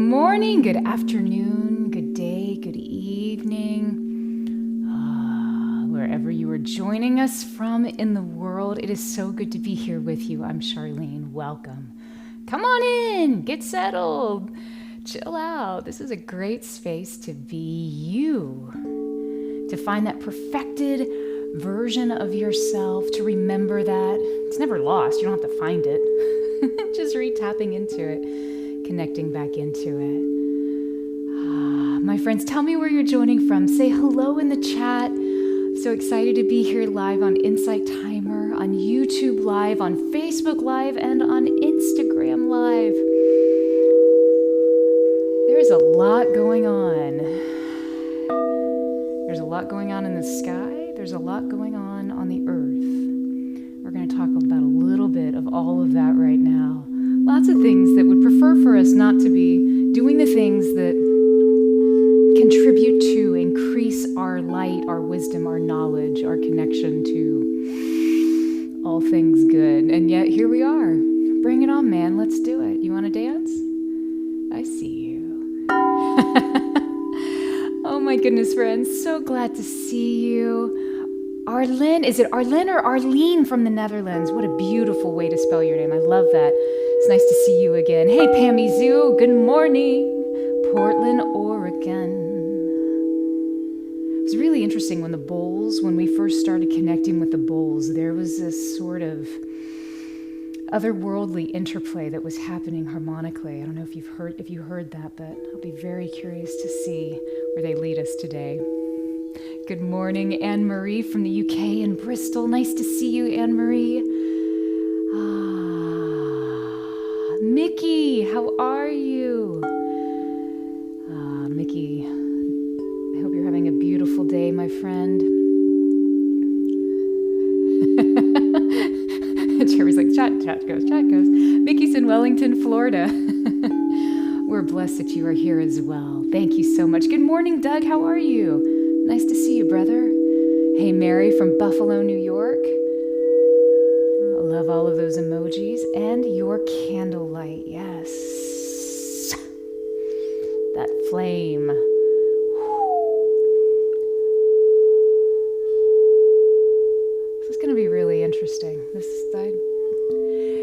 morning, good afternoon, good day, good evening. Wherever you are joining us from in the world, it is so good to be here with you. I'm Charleene. Welcome. Come on in, get settled, chill out. This is a great space to be you, to find that perfected version of yourself, to remember that it's never lost. You don't have to find it. Just re-tapping into it, connecting back into it. My friends, tell me where you're joining from. Say hello in the chat. So excited to be here live on Insight Timer, on YouTube Live, on Facebook Live, and on Instagram Live. There's a lot going on. There's a lot going on in the sky. There's a lot going on the earth. We're going to talk about a little bit of all of that right now. Lots of things that would prefer for us not to be doing the things that contribute to increase our light, our wisdom, our knowledge, our connection to all things good. And yet here we are. Bring it on, man. Let's do it. You want to dance? I see you. Oh my goodness, friends. So glad to see you. Arlene, is it Arlene or Arlene from the Netherlands? What a beautiful way to spell your name. I love that. It's nice to see you again. Hey, Pammy Zoo. Good morning. Portland, Oregon. It was really interesting when we first started connecting with the bowls, there was this sort of otherworldly interplay that was happening harmonically. I don't know if you heard that, but I'll be very curious to see where they lead us today. Good morning, Anne-Marie from the UK in Bristol. Nice to see you, Anne-Marie. Mickey, how are you? Mickey, I hope you're having a beautiful day, my friend. Jeremy's like, chat goes. Mickey's in Wellington, Florida. We're blessed that you are here as well. Thank you so much. Good morning, Doug. How are you? Nice to see you, brother. Hey, Mary from Buffalo, New York. I love all of those emojis. And your candlelight, yes. That flame. This is going to be really interesting.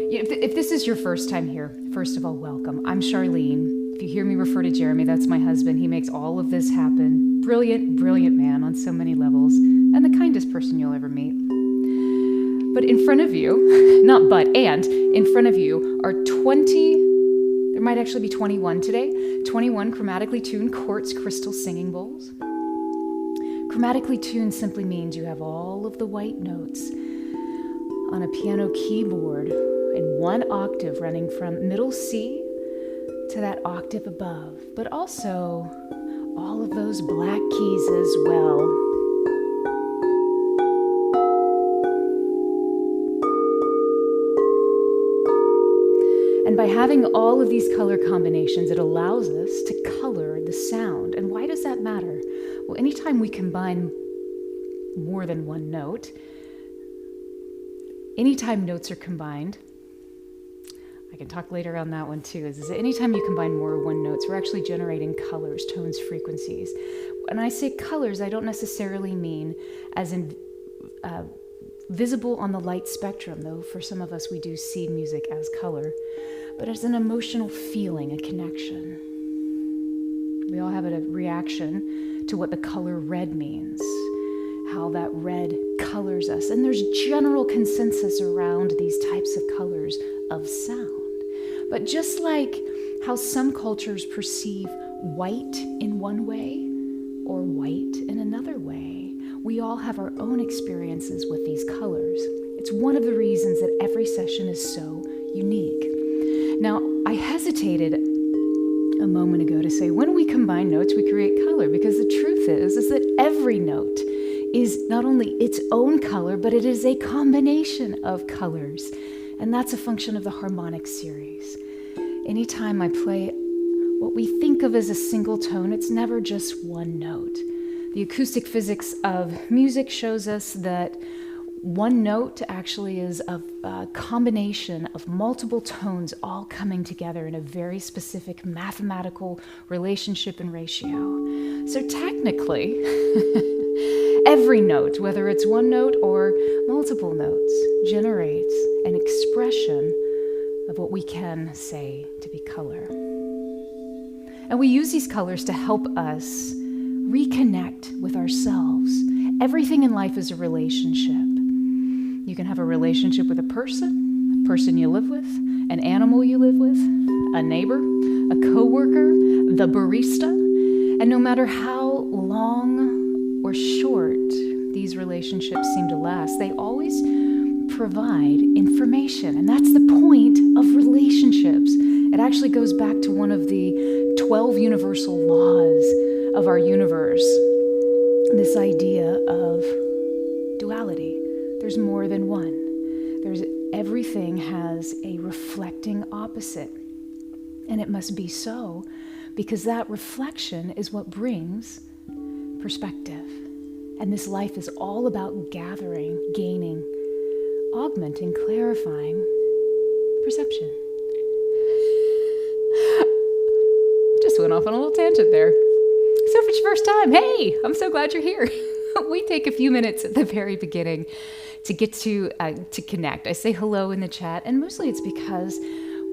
If this is your first time here, first of all, welcome. I'm Charleene. If you hear me refer to Jeremy, that's my husband. He makes all of this happen. Brilliant, brilliant man on so many levels, and the kindest person you'll ever meet. But in front of you, in front of you are 20, there might actually be 21 today, 21 chromatically tuned quartz crystal singing bowls. Chromatically tuned simply means you have all of the white notes on a piano keyboard in one octave running from middle C to that octave above, but also all of those black keys as well. And by having all of these color combinations, it allows us to color the sound. And why does that matter? Well, anytime we combine more than one note, anytime notes are combined, I can talk later on that one too, is anytime you combine more or one notes, we're actually generating colors, tones, frequencies. When I say colors, I don't necessarily mean as in visible on the light spectrum, though for some of us we do see music as color, but as an emotional feeling, a connection. We all have a reaction to what the color red means, how that red colors us. And there's general consensus around these types of colors of sound. But just like how some cultures perceive white in one way or white in another way, we all have our own experiences with these colors. It's one of the reasons that every session is so unique. Now, I hesitated a moment ago to say when we combine notes, we create color, because the truth is that every note is not only its own color, but it is a combination of colors. And that's a function of the harmonic series. Anytime I play what we think of as a single tone, it's never just one note. The acoustic physics of music shows us that One note actually is a combination of multiple tones all coming together in a very specific mathematical relationship and ratio. So technically, every note, whether it's one note or multiple notes, generates an expression of what we can say to be color. And we use these colors to help us reconnect with ourselves. Everything in life is a relationship. You can have a relationship with a person you live with, an animal you live with, a neighbor, a coworker, the barista. And no matter how long or short these relationships seem to last, they always provide information. And that's the point of relationships. It actually goes back to one of the 12 universal laws of our universe, this idea of duality. There's more than one. Everything has a reflecting opposite. And it must be so, because that reflection is what brings perspective. And this life is all about gathering, gaining, augmenting, clarifying perception. Just went off on a little tangent there. So if it's your first time, hey, I'm so glad you're here. We take a few minutes at the very beginning to get to connect. I say hello in the chat, and mostly it's because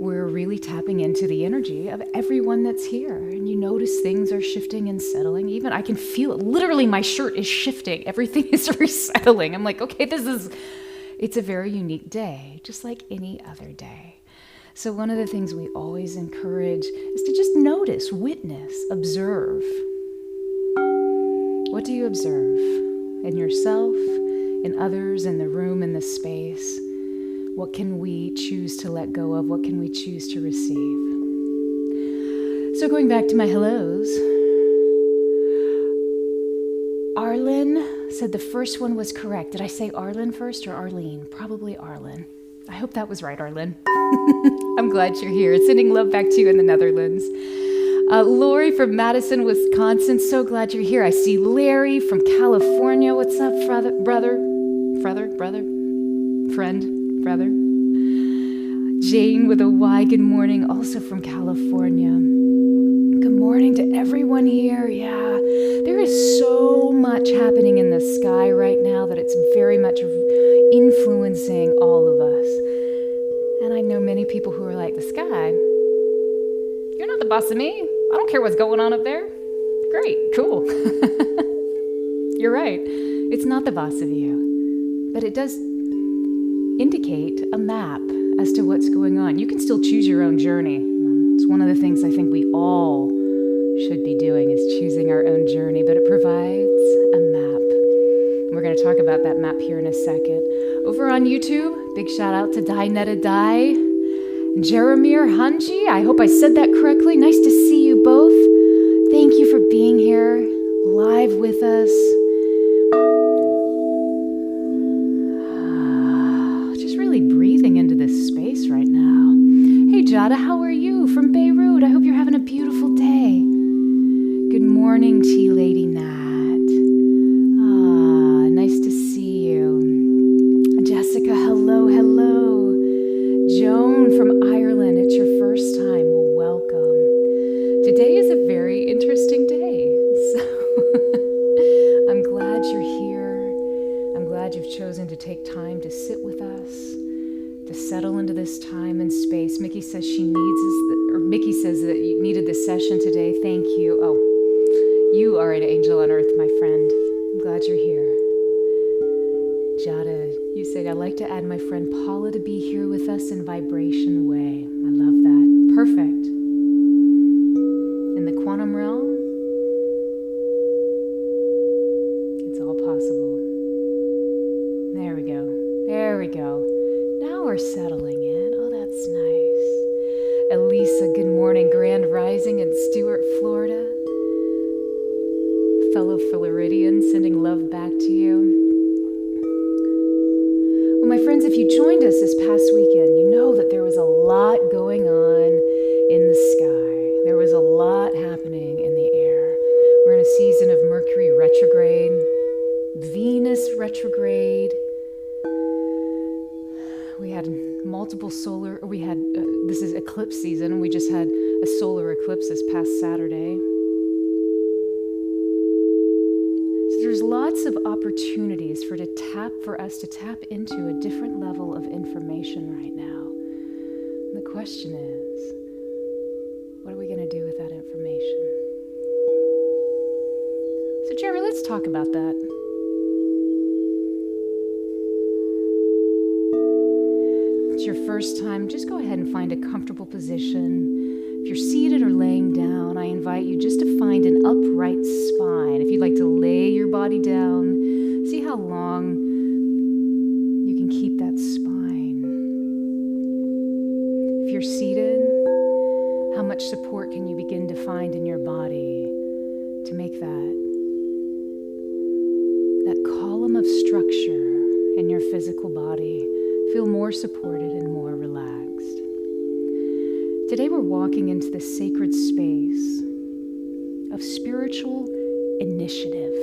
we're really tapping into the energy of everyone that's here. And you notice things are shifting and settling. Even I can feel it. Literally, my shirt is shifting. Everything is resettling. I'm like, okay, it's a very unique day, just like any other day. So one of the things we always encourage is to just notice, witness, observe. What do you observe in yourself, in others, in the room, in the space? What can we choose to let go of? What can we choose to receive? So going back to my hellos, Arlen said the first one was correct. Did I say Arlen first or Arlene? Probably Arlen. I hope that was right, Arlen. I'm glad you're here. Sending love back to you in the Netherlands. Lori from Madison, Wisconsin. So glad you're here. I see Larry from California. What's up, brother? Jane with a Y. Good morning. Also from California. Good morning to everyone here. Yeah, there is so much happening in the sky right now that it's very much influencing all of us. And I know many people who are like, the sky? You're not the boss of me. I don't care what's going on up there. Great, cool. You're right. It's not the boss of you. But it does indicate a map as to what's going on. You can still choose your own journey. It's one of the things I think we all should be doing, is choosing our own journey, but it provides a map. We're going to talk about that map here in a second. Over on YouTube, big shout out to Dinetta Dai, Jeremir Hanji. I hope I said that correctly. Nice to see you both. Thank you for being here live with us. Just really breathing into this space right now. Hey Jada, how are you from Beirut? I hope you're having a beautiful day. Good morning, Tea Lady Nat. Nice to see you. Jessica, hello. Joan from Ireland, it's your first time. Well, welcome. Today is a very interesting day, so I'm glad you're here. I'm glad you've chosen to take time to sit with us, to settle into this time and space. Mickey says Mickey says that you needed this session today. Thank you. Oh, you are an angel on earth, my friend. I'm glad you're here. Jada, you said, I'd like to add my friend Paula to be here with us in vibration way. I love that. Perfect. In the quantum realm, it's all possible. There we go. Now we're settling in. Oh, that's nice. Elisa, good morning. Grand Rising in Stuart, Florida. Fellow Floridian, sending love back to you. Well, my friends, if you joined us this past weekend, you know that there was a lot going on in the sky. There was a lot happening in the air. We're in a season of Mercury retrograde, Venus retrograde, We had this is eclipse season. We just had a solar eclipse this past Saturday. So there's lots of opportunities for us to tap into a different level of information right now. And the question is, what are we going to do with that information? So Jeremy, let's talk about that. If it's your first time, just go ahead and find a comfortable position. If you're seated or laying down, I invite you just to find an upright spine. If you'd like to lay your body down, see how long you can keep that spine. If you're seated, how much support can you begin to find in your body to make that column of structure in your physical body feel more supported and more relaxed? Today we're walking into the sacred space of spiritual initiative.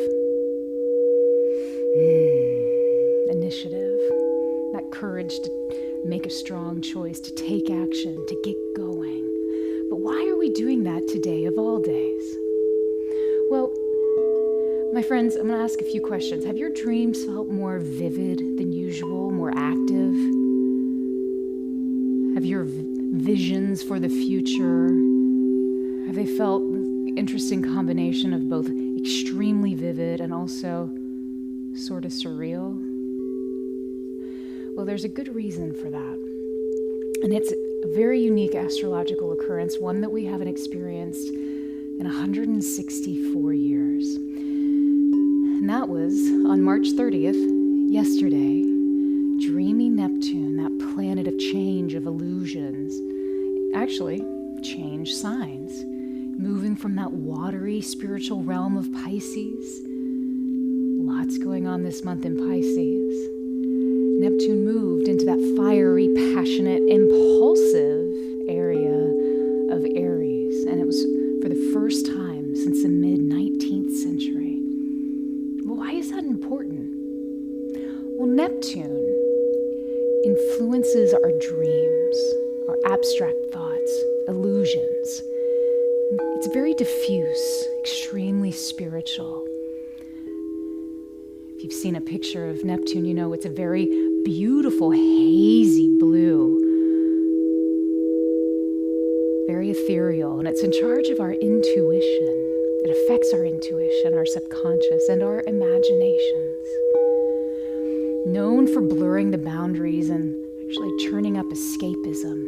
Initiative, that courage to make a strong choice, to take action, to get going. But why are we doing that today of all days? Well, my friends, I'm going to ask a few questions. Have your dreams felt more vivid than usual, more active? Have your visions for the future, have they felt an interesting combination of both extremely vivid and also sort of surreal? Well, there's a good reason for that. And it's a very unique astrological occurrence, one that we haven't experienced in 164 years. And that was on March 30th, yesterday, dreamy Neptune, that planet of change, of illusions, actually changed signs, moving from that watery spiritual realm of Pisces. Lots going on this month in Pisces. Neptune moved into that fiery, passionate, impulsive area of Aries, and it was for the first time since the mid-19th century. Well, why is that important? Well, Neptune influences our dreams, our abstract thoughts, illusions. It's very diffuse, extremely spiritual. If you've seen a picture of Neptune, you know it's a very beautiful, hazy blue, very ethereal, and it's in charge of our intuition. It affects our intuition, our subconscious, and our imaginations. Known for blurring the boundaries and actually churning up escapism,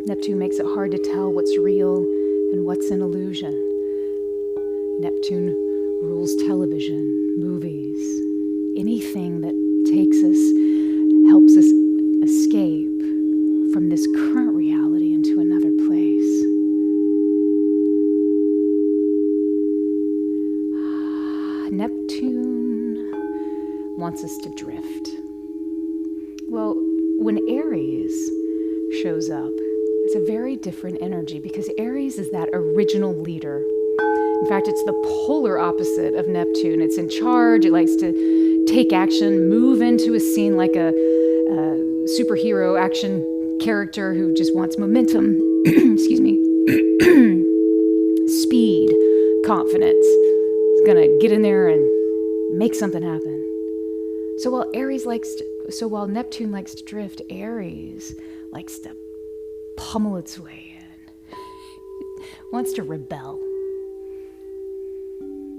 Neptune makes it hard to tell what's real and what's an illusion. Neptune rules television, movies, anything that helps us escape from this current reality into another place. Neptune wants us to drift. Well, when Aries shows up, it's a very different energy because Aries is that original leader. In fact, it's the polar opposite of Neptune. It's in charge. It likes to take action, move into a scene like a superhero action character who just wants momentum, excuse me, speed, confidence. It's going to get in there and make something happen. So while Neptune likes to drift, Aries likes to pummel its way in. It wants to rebel.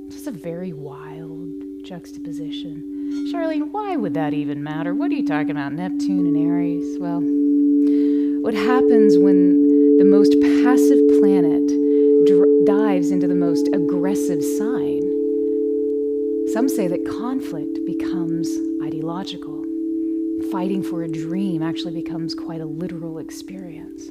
It's a very wild juxtaposition. Charleene, why would that even matter? What are you talking about, Neptune and Aries? Well, what happens when the most passive planet dives into the most aggressive sign? Some say that conflict becomes ideological. Fighting for a dream actually becomes quite a literal experience.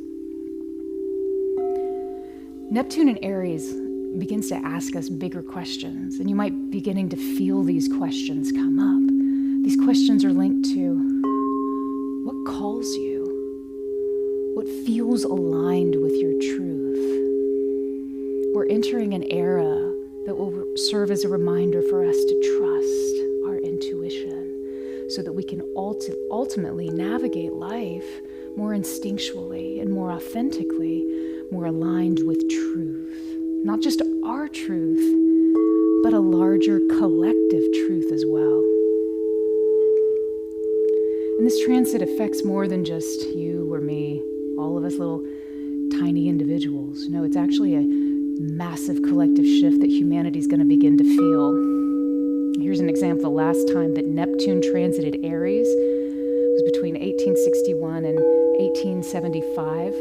Neptune in Aries begins to ask us bigger questions, and you might be beginning to feel these questions come up. These questions are linked to what calls you, what feels aligned with your truth. We're entering an era that will serve as a reminder for us to trust our intuition so that we can ultimately navigate life more instinctually and more authentically, more aligned with truth. Not just our truth, but a larger collective truth as well. And this transit affects more than just you or me, all of us little tiny individuals. No, it's actually a massive collective shift that humanity is going to begin to feel. Here's an example. The last time that Neptune transited Aries was between 1861 and 1875.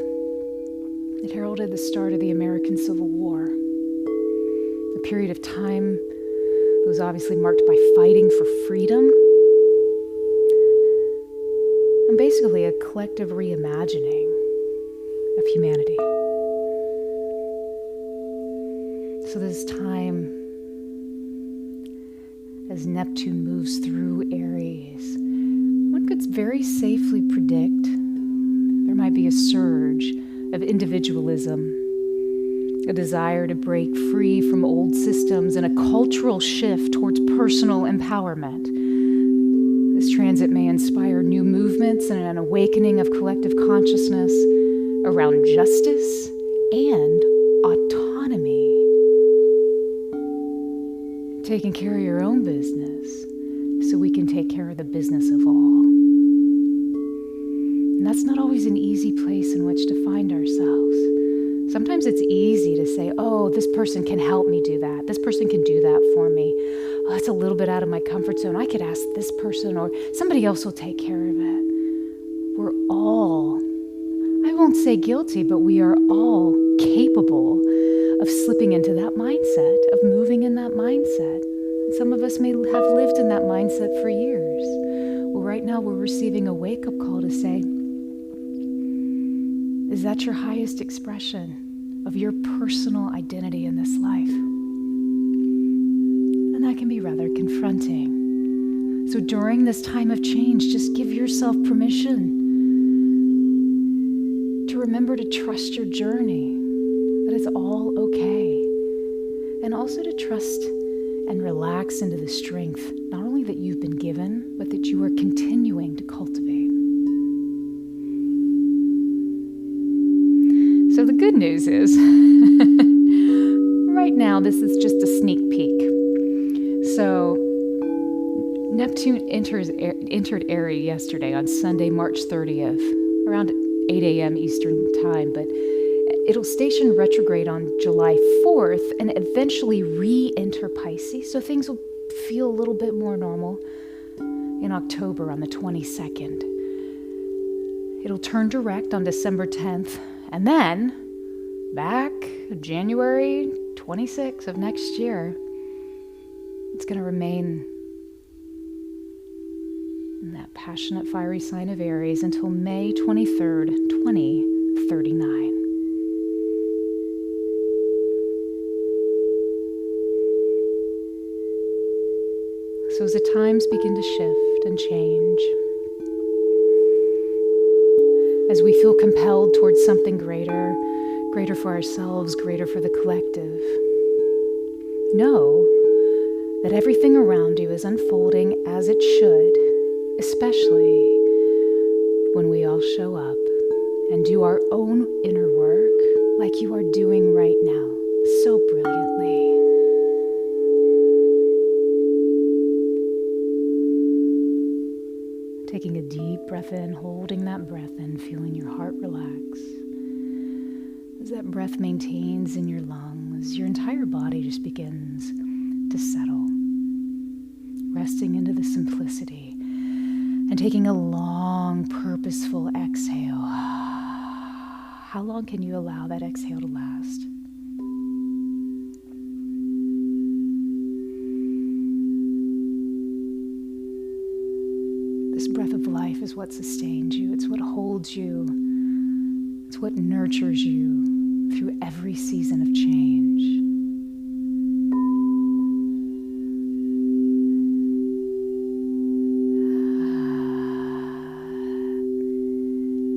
It heralded the start of the American Civil War, a period of time that was obviously marked by fighting for freedom and basically a collective reimagining of humanity. So this time, as Neptune moves through Aries, one could very safely predict there might be a surge of individualism, a desire to break free from old systems, and a cultural shift towards personal empowerment. This transit may inspire new movements and an awakening of collective consciousness around justice and autonomy. Taking care of your own business so we can take care of the business of all. And that's not always an easy place in which to find ourselves. Sometimes it's easy to say, oh, this person can help me do that. This person can do that for me. Oh, that's a little bit out of my comfort zone. I could ask this person, or somebody else will take care of it. We're all, I won't say guilty, but we are all capable of slipping into that mindset, of moving in that mindset. And some of us may have lived in that mindset for years. Well, right now we're receiving a wake-up call to say, is that your highest expression of your personal identity in this life? And that can be rather confronting. So during this time of change, just give yourself permission to remember to trust your journey, that it's all okay. And also to trust and relax into the strength, not only that you've been given, but that you are continuing to cultivate. So the good news is, right now, this is just a sneak peek. So Neptune entered Aries yesterday on Sunday, March 30th, around 8 a.m. Eastern time, but it'll station retrograde on July 4th and eventually re-enter Pisces, so things will feel a little bit more normal in October on the 22nd. It'll turn direct on December 10th, and then back January 26th of next year, it's going to remain in that passionate, fiery sign of Aries until May 23rd, 2039. So as the times begin to shift and change, as we feel compelled towards something greater for ourselves, greater for the collective, know that everything around you is unfolding as it should, especially when we all show up and do our own inner work like you are doing right now, so brilliantly. Taking a deep breath in, holding that breath in, feeling your heart relax. As that breath maintains in your lungs, your entire body just begins to settle, resting into the simplicity and taking a long, purposeful exhale. How long can you allow that exhale to last? This breath of life is what sustains you. It's what holds you. It's what nurtures you through every season of change.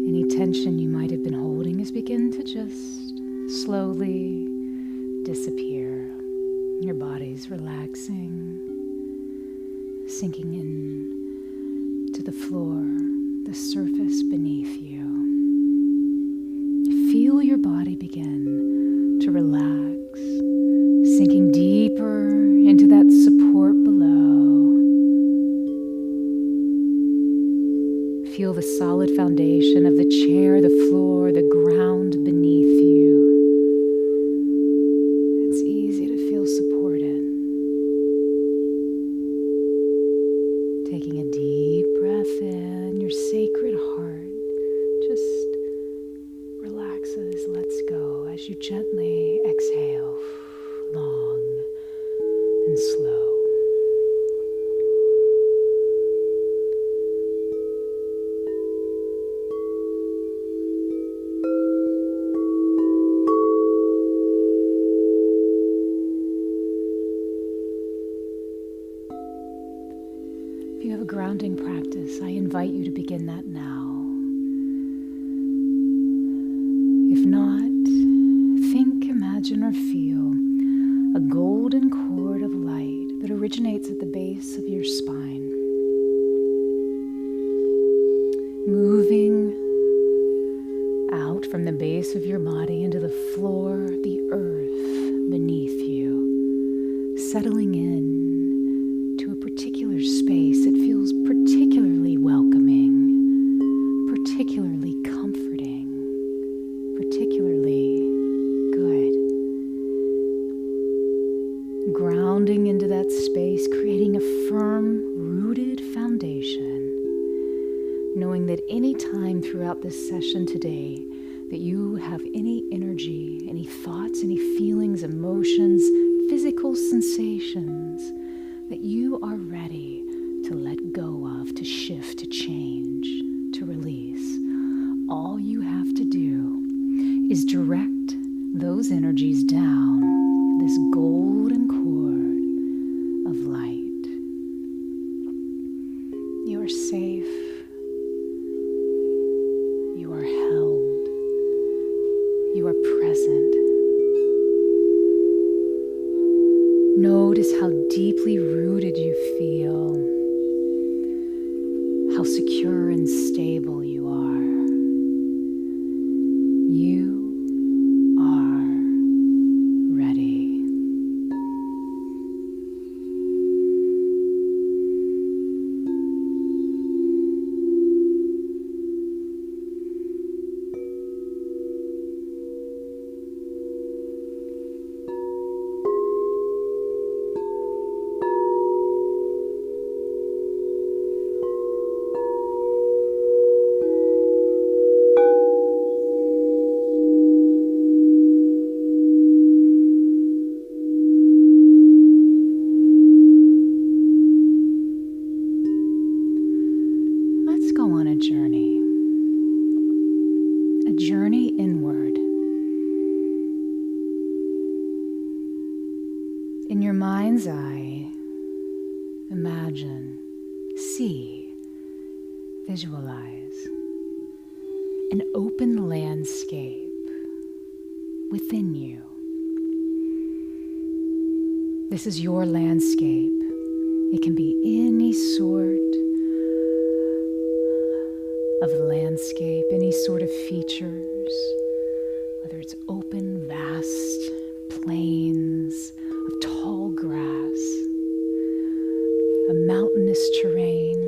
Any tension you might have been holding is begin to just slowly disappear. Your body's relaxing, sinking in to the floor, the surface beneath you. Feel your body begin to relax, sinking deeper into that support below. Feel the solid foundation of the chair, the floor, the ground beneath you. It's easy to feel supported. Taking a deep breath in, your sacred heart just relaxes, lets go as you gently exhale, long and slow. If you have a grounding practice, I invite you to begin that now. If not, think, imagine, or feel a golden cord of light that originates at the base of your spine, moving out from the base of your body into the floor, the earth beneath you, settling in to a particular space. It feels particularly welcoming, particularly comforting, particularly good. Grounding into that space, creating a firm, rooted foundation, knowing that any time throughout this session today that you have any energy, any thoughts, any feelings, emotions, physical sensations that you are ready to let go of, to shift, to change, to release, all you have to do is direct those energies down this golden cord of light. You are safe. You are held. You are present. Notice how deeply rooted you feel, how secure and stable you are. You are ready. In your mind's eye, imagine, see, visualize an open landscape within you. This is your landscape. It can be any sort of landscape, any sort of features, whether it's open, vast plains of tall grass, a mountainous terrain,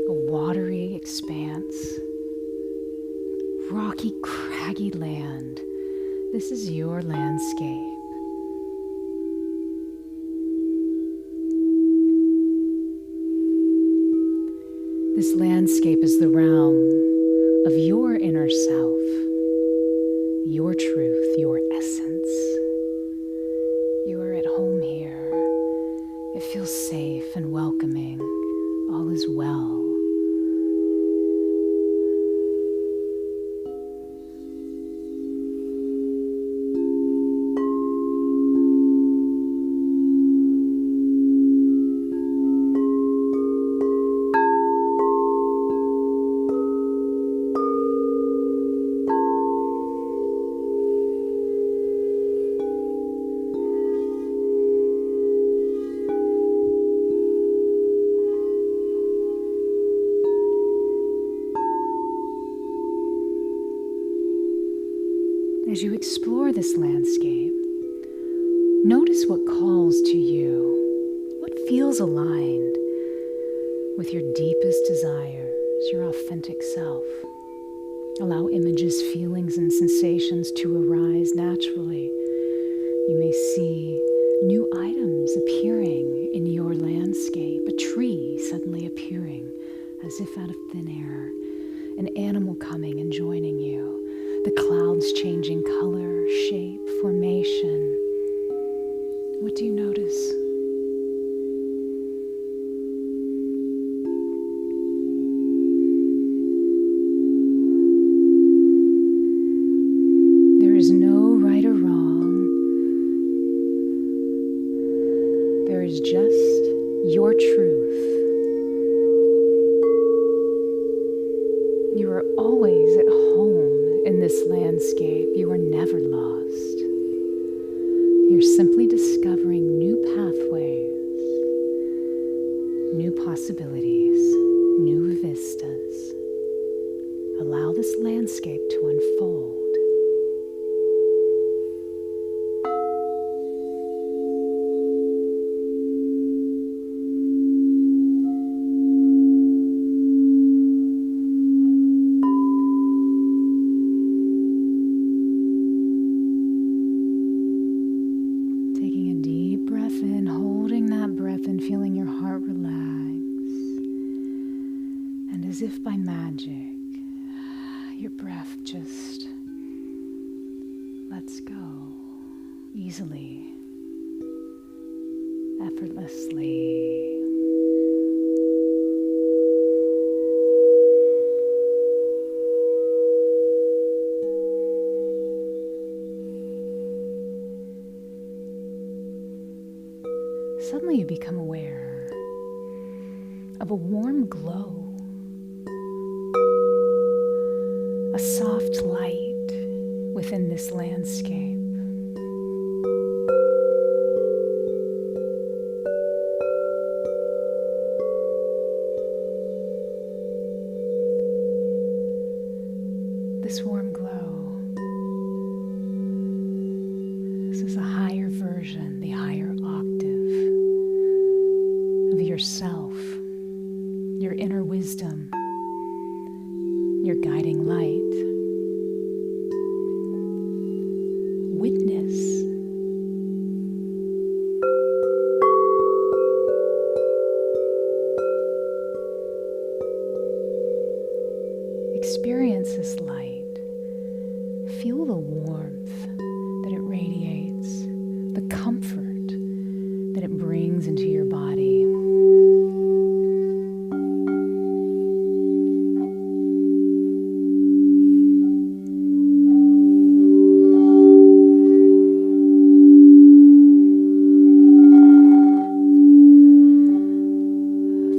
a watery expanse, rocky, craggy land. This is your landscape. This landscape is the realm of your inner self, your truth, your essence. You are at home here. It feels safe and welcoming. All is well. As you explore this landscape, notice what calls to you, what feels aligned with your deepest desires, your authentic self. Allow images, feelings, and sensations to arise naturally. You may see new items appearing in your landscape, a tree suddenly appearing as if out of thin air, an animal coming and joining you, the clouds changing color, shape, formation. What do you notice? There is no right or wrong. There is just your truth. You are always at home in this landscape. You are never lost. You're simply discovering new pathways, new possibilities, new vistas. Allow this landscape to unfold. Feeling your heart relax, and as if by magic, your breath just lets go easily, effortlessly. Suddenly you become aware of a warm glow, a soft light within this landscape. This warm glow, this is a higher version, the higher octave of yourself, your inner wisdom, your guiding light. Witness. Experience this light. Feel the warmth that it radiates, the comfort that it brings into your body.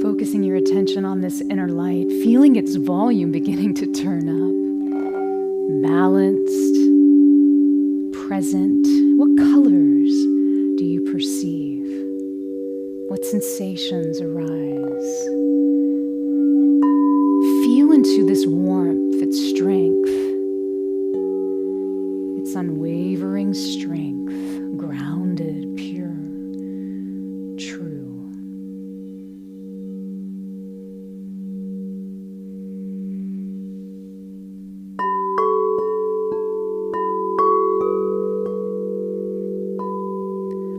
Focusing your attention on this inner light, feeling its volume beginning to turn up. Balanced, present. What colors do you perceive? What sensations arise? Feel into this warmth, its strength, its unwavering strength, grounded, pure, true.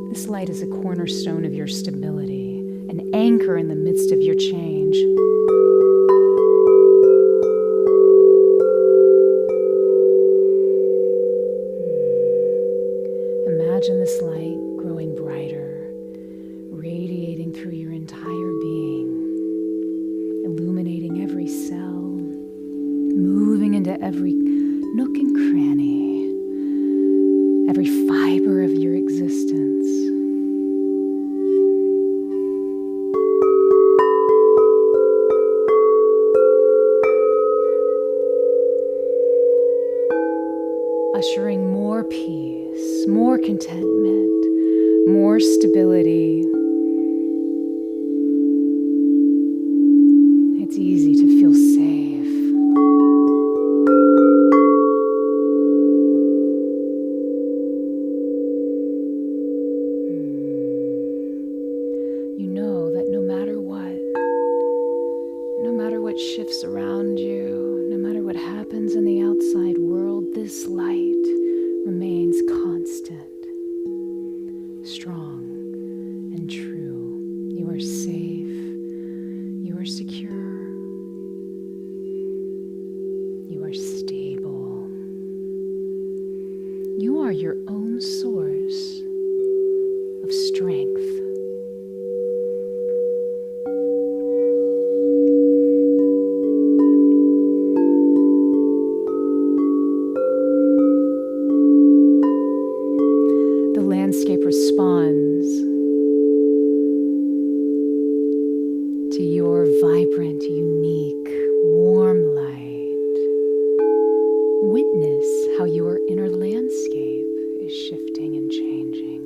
This light is a cornerstone of your stability, an anchor in the midst of your change. Imagine this light growing brighter, radiating through your entire being, illuminating every cell, moving into every nook and cranny, every fiber of your existence. Ushering more peace, more contentment, more stability. It's easy to feel safe. surround you, no matter what happens in the outside world, this light remains constant, strong, and true. You are safe. You are secure. You are stable. You are your own source of strength. The landscape responds to your vibrant, unique, warm light. Witness how your inner landscape is shifting and changing.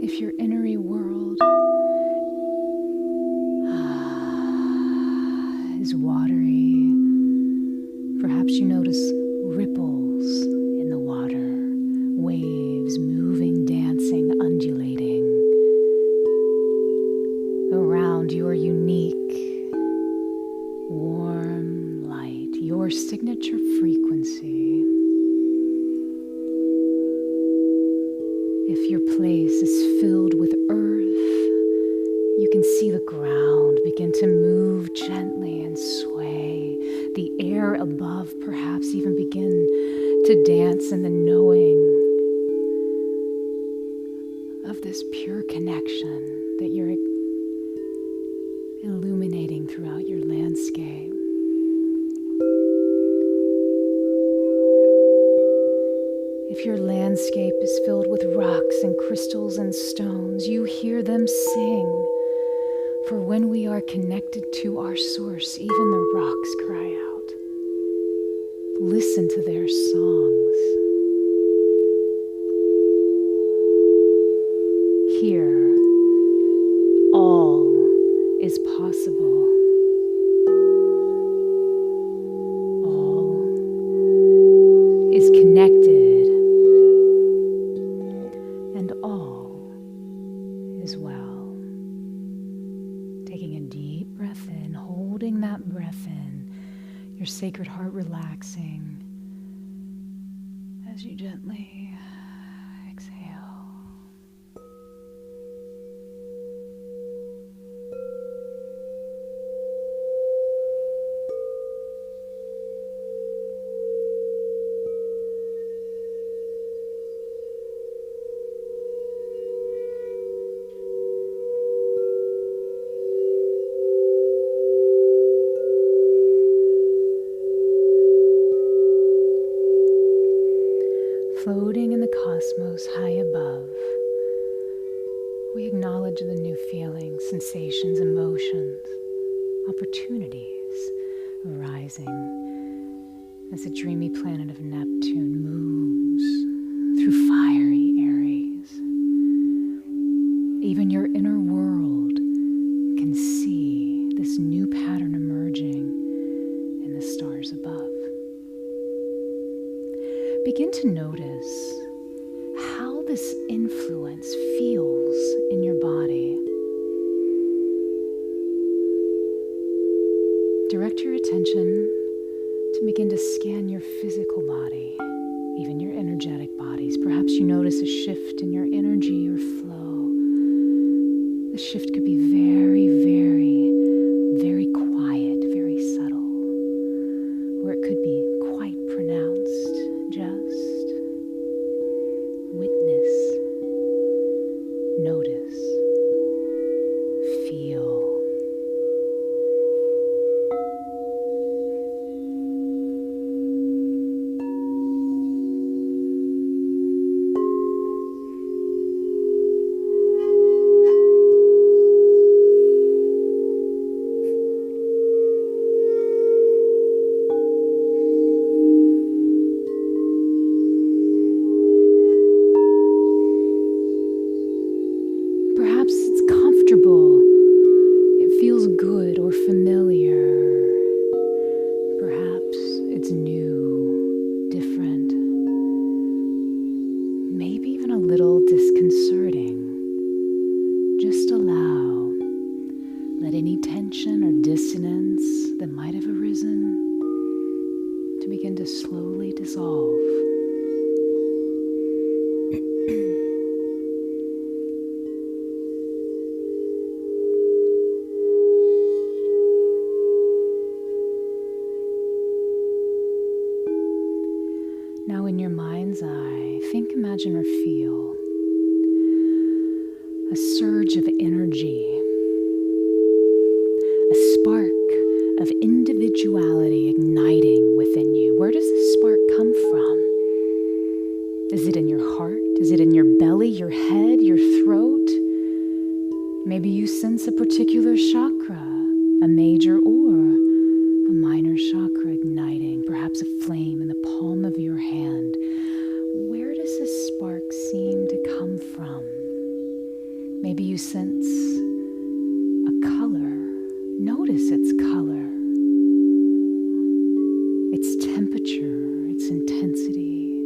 If your inner world is watery, perhaps you notice ripples in the water, waves moving, dancing, undulating around your unique, warm light, your signature frequency. If your place is filled with earth, you can see the ground begin to move gently and sway. The air above perhaps even begin to dance in the knowing of this pure connection that you're illuminating throughout your landscape. If your landscape is filled with rocks and crystals and stones, you hear them sing. For when we are connected to our source, even the rocks cry out. Listen to their songs. Here, all is possible. All is connected. And all is well. Taking a deep breath in, holding that breath in, your sacred heart relaxing as you gently exhale. Floating in the cosmos high above, we acknowledge the new feelings, sensations, emotions, opportunities arising as the dreamy planet of Neptune moves through fiery Aries. Even your inner world can see this new pattern emerging in the stars above. Begin to notice how this influence feels in your body. Direct your attention to begin to scan your physical body, even your energetic bodies. Perhaps you notice a shift in your energy or flow. The shift could be very, very, very quiet, very subtle, or it could be quite pronounced. Just witness, notice, feel. comfortable. It feels good or familiar. Perhaps it's new, different, maybe even a little disconcerting. Just allow. Let any tension or dissonance that might have arisen to begin to slowly dissolve. Now in your mind's eye, think, imagine, or feel a surge of energy, a spark of individuality igniting within you. Where does this spark come from? Is it in your heart? Is it in your belly, your head, your throat? Maybe you sense a particular chakra, a major or a minor chakra igniting, perhaps a flame in the palm of your hand. Where does this spark seem to come from? Maybe you sense a color. Notice its color, its temperature, its intensity,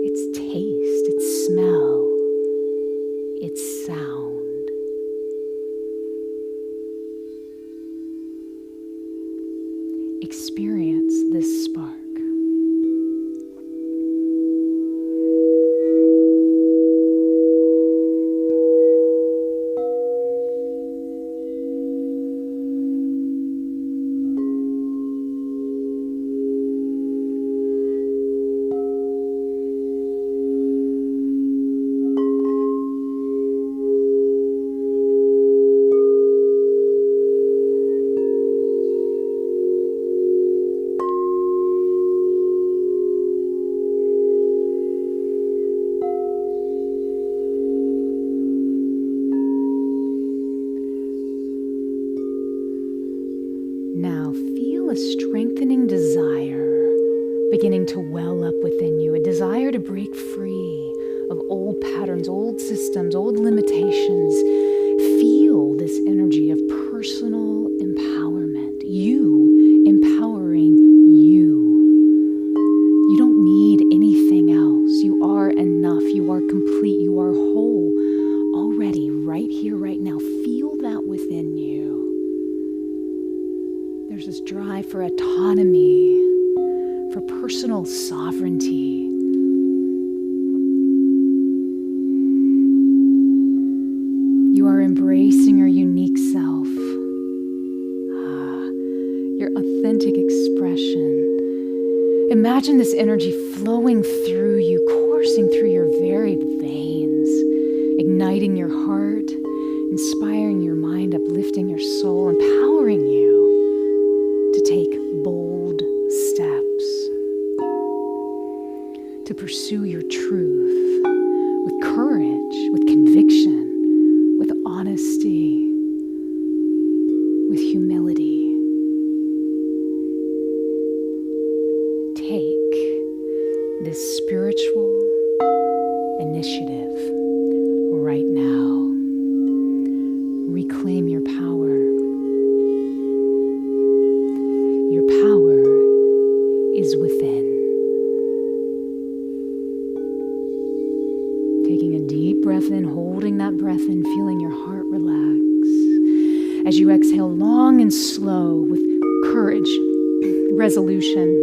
its taste, its smell, its sound. Experience this spark. Now feel a strengthening desire beginning to well up within you, a desire to break free of old patterns, old systems, old limitations. Feel this energy of personal empowerment, you empowering you. You don't need anything else. You are enough. You are complete. You are whole already, right here, right now. Feel that within you. There's this drive for autonomy, for personal sovereignty. You are embracing your unique self, your authentic expression. Imagine this energy flowing through you, coursing through your very veins, igniting your heart, inspiring your mind, uplifting your soul, empowering you to take bold steps, to pursue your truth with courage, with conviction, with honesty, with humility. Take this spiritual initiative right now. Reclaim your power. Your power is within. Taking a deep breath in, holding that breath in, feeling your heart relax. As you exhale long and slow with courage, resolution.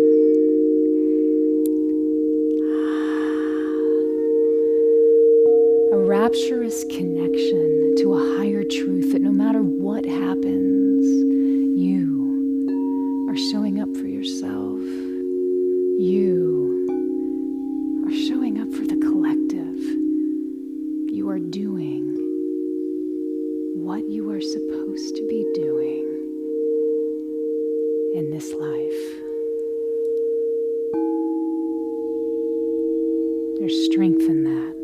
A rapturous connection to a higher truth that no matter what happens, you are showing up for yourself. You are showing up for the collective. You are doing what you are supposed to be doing in this life. There's strength in that.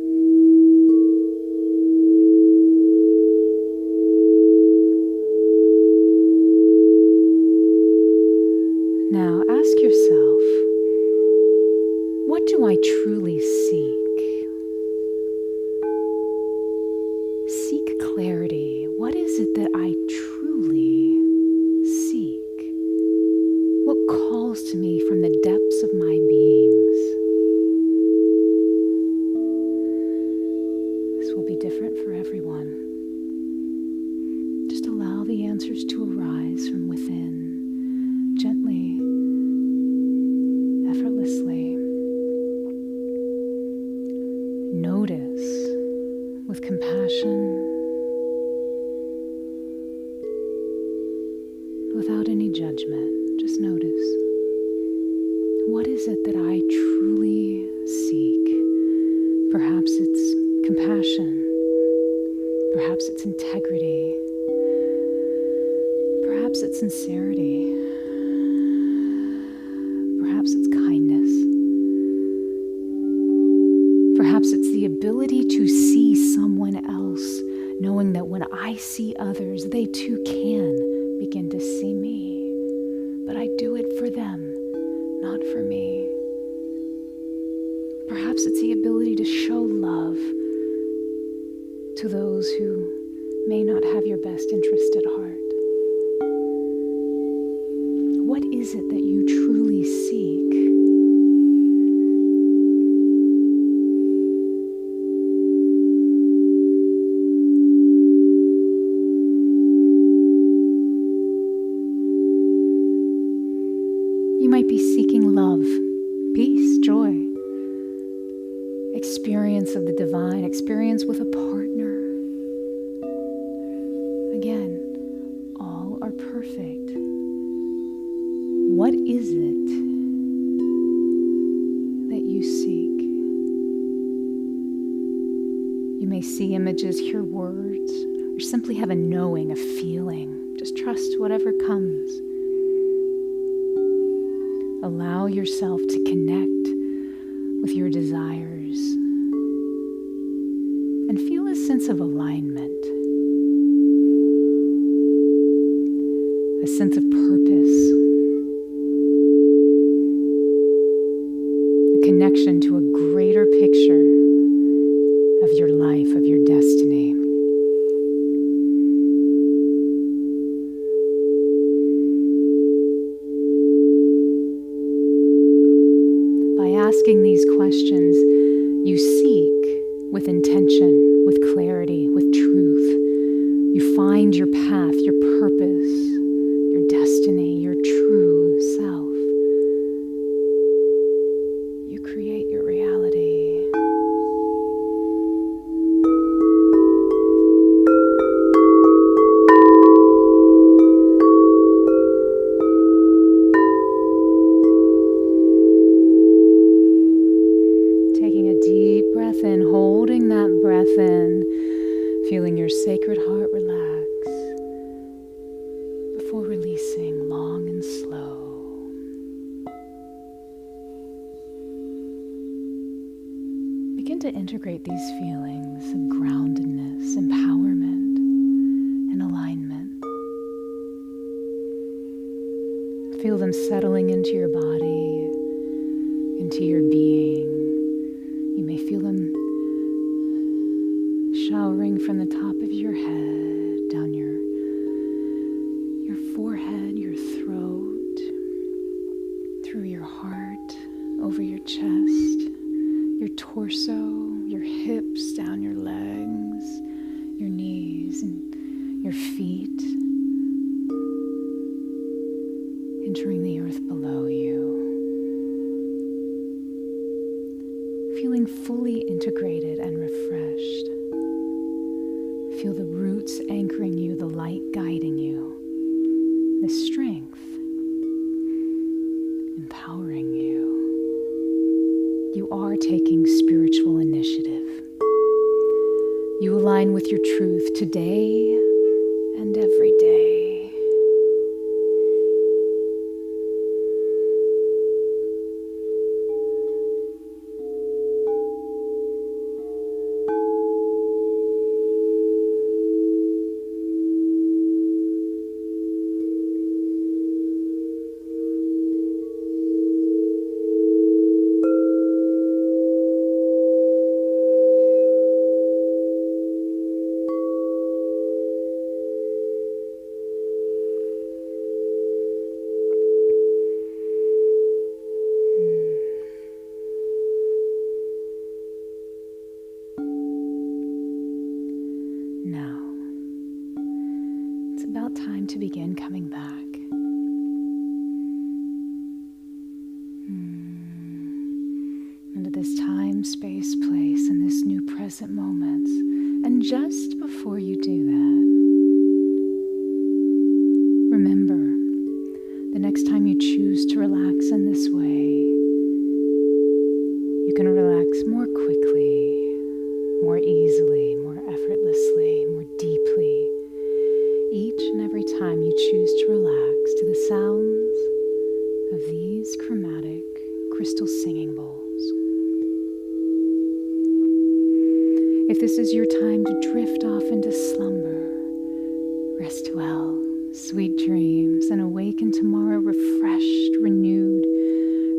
Now ask yourself, what do I truly seek? will be different for everyone. Just allow the answers to arise from within, gently, effortlessly. Notice with compassion, without any judgment. Just notice. What is it that I truly seek? Perhaps it's compassion. Perhaps it's integrity. Perhaps it's sincerity. Perhaps it's kindness. Perhaps it's the ability to see someone else, knowing that when I see others, they too can begin to see me. But I do it for them, not for me. Perhaps it's the ability to show love to those who may not have your best interest at heart. What is it that you truly seek? You might be seeking love, peace, joy, experience of the divine, experience with a partner. Again, all are perfect. What is it that you seek? You may see images, hear words, or simply have a knowing, a feeling. Just trust whatever comes. Allow yourself to connect with your desires and feel a sense of alignment, a sense of purpose, a connection to a greater picture of your life, of your destiny. Asking these questions, you seek with intention, with clarity, with truth. You find your path, your purpose, your destiny, your true self. You create your reality. Feeling your sacred heart relax before releasing long and slow. Begin to integrate these feelings of groundedness, empowerment, and alignment. Feel them settling into your body, into your being. You may feel them showering from the top of your head, down your forehead, your throat, through your heart, over your chest, your torso, your hips, down your legs, your knees, and your feet, entering the earth below you. Feeling fully integrated and refreshed. Feel the roots anchoring you, the light guiding you, the strength empowering you. You are taking spiritual initiative. You align with your truth today and every day. Now, it's about time to begin coming back. Into this time, space, place, and this new present moment. And just before you do that, remember, the next time you choose to relax in this way, you can relax more quickly, more easily, more effortlessly, more deeply, each and every time you choose to relax to the sounds of these chromatic crystal singing bowls. If this is your time to drift off into slumber, rest well, sweet dreams, and awaken tomorrow refreshed, renewed,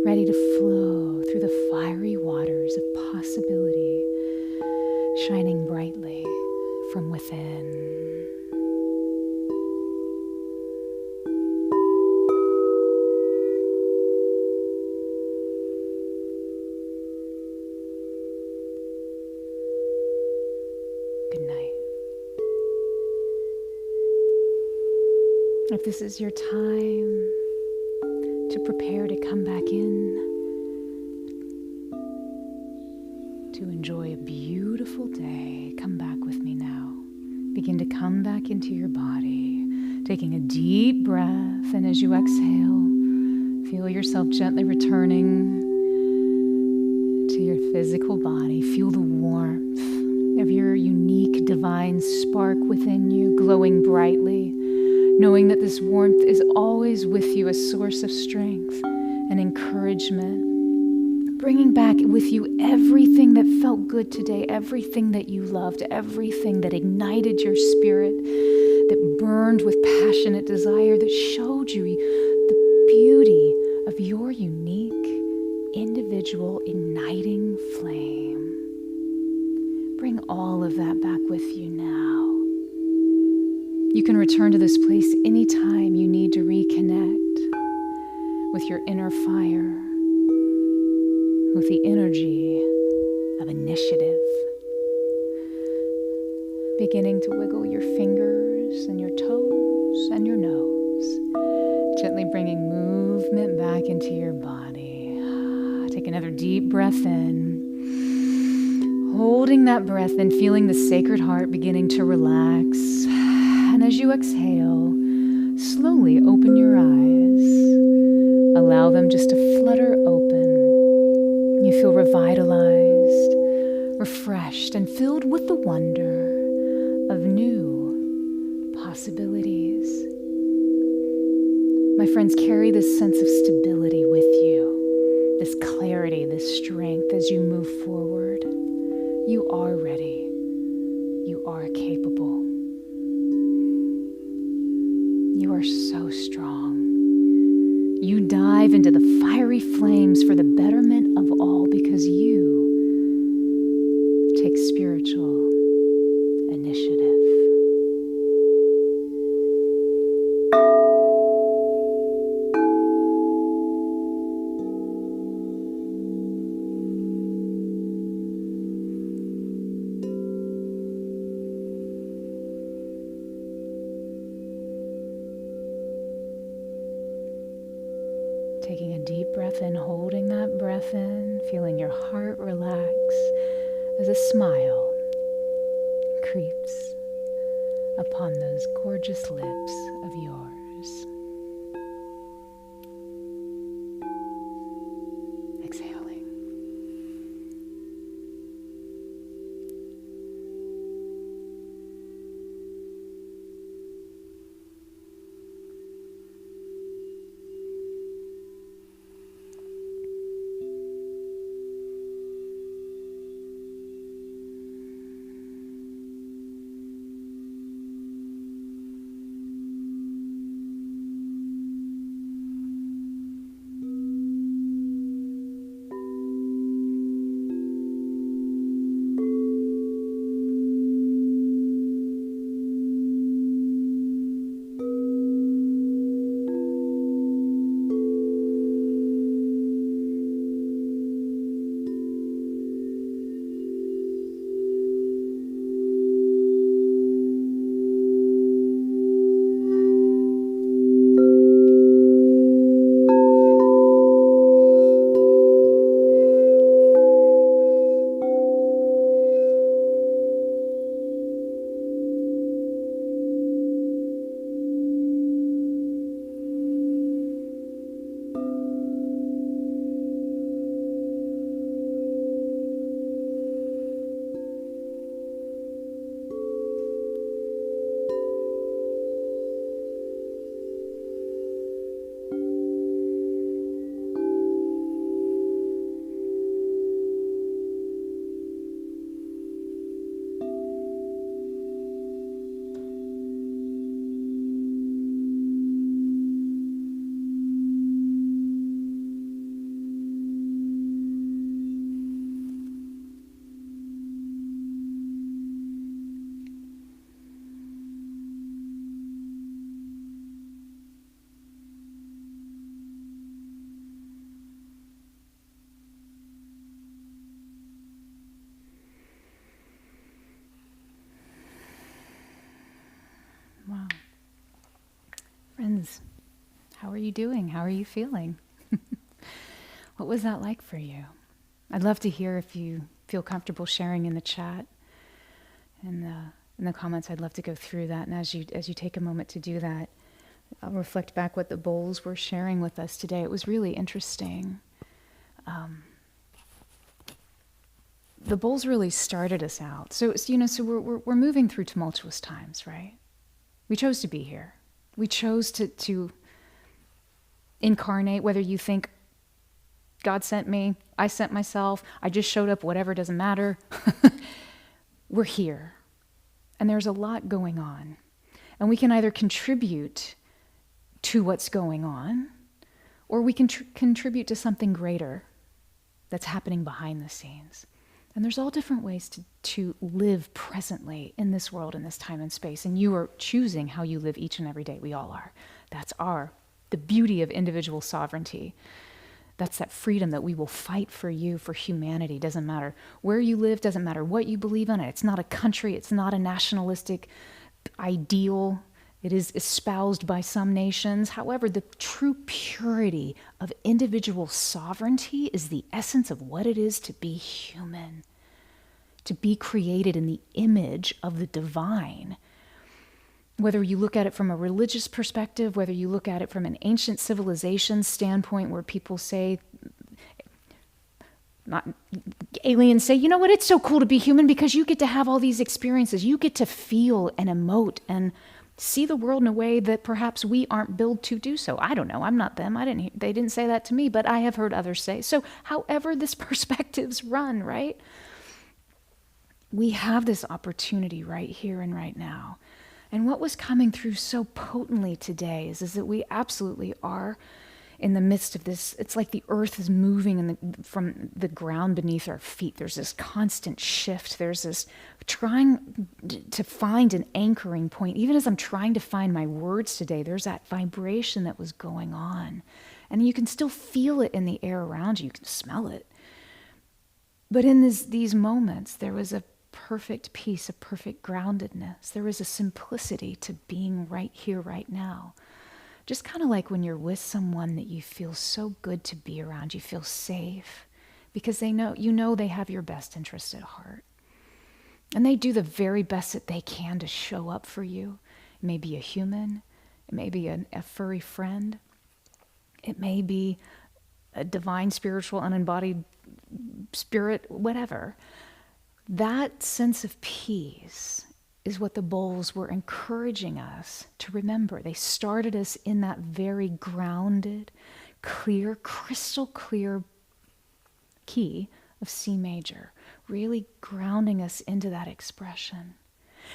ready to flow through the fiery waters of possibility, shining brightly from within. Good night. If this is your time to prepare to come back in, to enjoy a beautiful day, come back with me now. Begin to come back into your body, taking a deep breath, and as you exhale, feel yourself gently returning to your physical body. Feel the warmth of your unique divine spark within you, glowing brightly, knowing that this warmth is always with you, a source of strength and encouragement, bringing back with you everything that felt good today, everything that you loved, everything that ignited your spirit, that burned with passionate desire, that showed you the beauty of your unique, individual, igniting flame. Bring all of that back with you now. You can return to this place anytime you need to reconnect with your inner fire, with the energy of initiative. Beginning to wiggle your fingers and your toes and your nose, gently bringing movement back into your body. Take another deep breath in. Holding that breath and feeling the sacred heart beginning to relax. And as you exhale, slowly open your eyes. Allow them just to flutter open. You feel revitalized, refreshed, and filled with the wonder of new possibilities. My friends, carry this sense of stability with you, this clarity, this strength as you move forward. You are ready. You are capable. You are so strong. You dive into the fiery flames for the betterment of all because you take spiritual initiative. Taking a deep breath in, holding that breath in, feeling your heart relax as a smile creeps upon those gorgeous lips of yours. Exhaling. is. How are you doing? How are you feeling? What was that like for you? I'd love to hear if you feel comfortable sharing in the chat and in the comments. I'd love to go through that. And as you take a moment to do that, I'll reflect back what the bowls were sharing with us today. It was really interesting. The bowls really started us out. So we're moving through tumultuous times, right? We chose to be here. We chose to incarnate, whether you think God sent me, I sent myself, I just showed up, whatever, doesn't matter. We're here. And there's a lot going on. And we can either contribute to what's going on, or we can contribute to something greater that's happening behind the scenes. And there's all different ways to live presently in this world, in this time and space. And you are choosing how you live each and every day. We all are. That's the beauty of individual sovereignty. That's that freedom that we will fight for you, for humanity. Doesn't matter where you live, doesn't matter what you believe in. It's not a country, it's not a nationalistic ideal. It is espoused by some nations. However, the true purity of individual sovereignty is the essence of what it is to be human, to be created in the image of the divine. Whether you look at it from a religious perspective, whether you look at it from an ancient civilization standpoint where people say, aliens say, you know what, it's so cool to be human because you get to have all these experiences. You get to feel and emote and see the world in a way that perhaps we aren't built to do so. I don't know. I'm not them. They didn't say that to me, but I have heard others say. So however this perspectives run, right? We have this opportunity right here and right now. And what was coming through so potently today is that we absolutely are in the midst of this. It's like the earth is moving from the ground beneath our feet. There's this constant shift. There's this trying to find an anchoring point. Even as I'm trying to find my words today, there's that vibration that was going on. And you can still feel it in the air around you. You can smell it. But in these moments, there was a perfect peace, a perfect groundedness. There was a simplicity to being right here, right now. Just kind of like when you're with someone that you feel so good to be around, you feel safe because they know they have your best interest at heart. And they do the very best that they can to show up for you. It may be a human, it may be a furry friend, it may be a divine, spiritual, unembodied spirit, whatever. That sense of peace is what the bowls were encouraging us to remember. They started us in that very grounded, clear, crystal clear key of C major, really grounding us into that expression.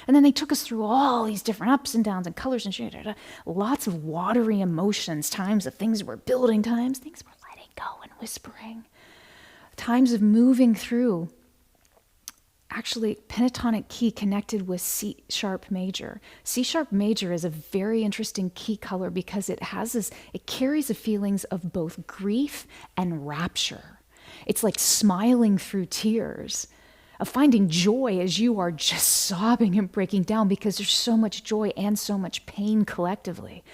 And then they took us through all these different ups and downs and colors and shit, lots of watery emotions, times of things we're building, times things we're letting go and whispering, times of moving through. Actually, pentatonic key connected with C sharp major. C sharp major is a very interesting key color because it carries the feelings of both grief and rapture. It's like smiling through tears, of finding joy as you are just sobbing and breaking down because there's so much joy and so much pain collectively.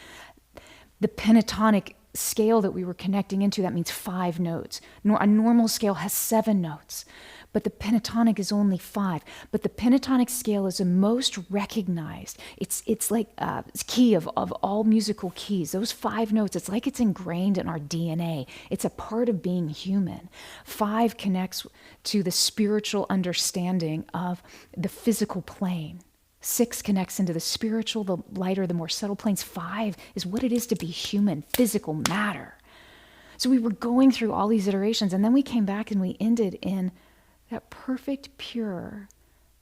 The pentatonic scale that we were connecting into, that means 5 notes. A normal scale has 7 notes. But the pentatonic is only 5. But the pentatonic scale is the most recognized. It's like it's key of all musical keys. Those 5 notes, it's like it's ingrained in our DNA. It's a part of being human. 5 connects to the spiritual understanding of the physical plane. 6 connects into the spiritual, the lighter, the more subtle planes. 5 is what it is to be human, physical matter. So we were going through all these iterations, and then we came back and we ended in that perfect, pure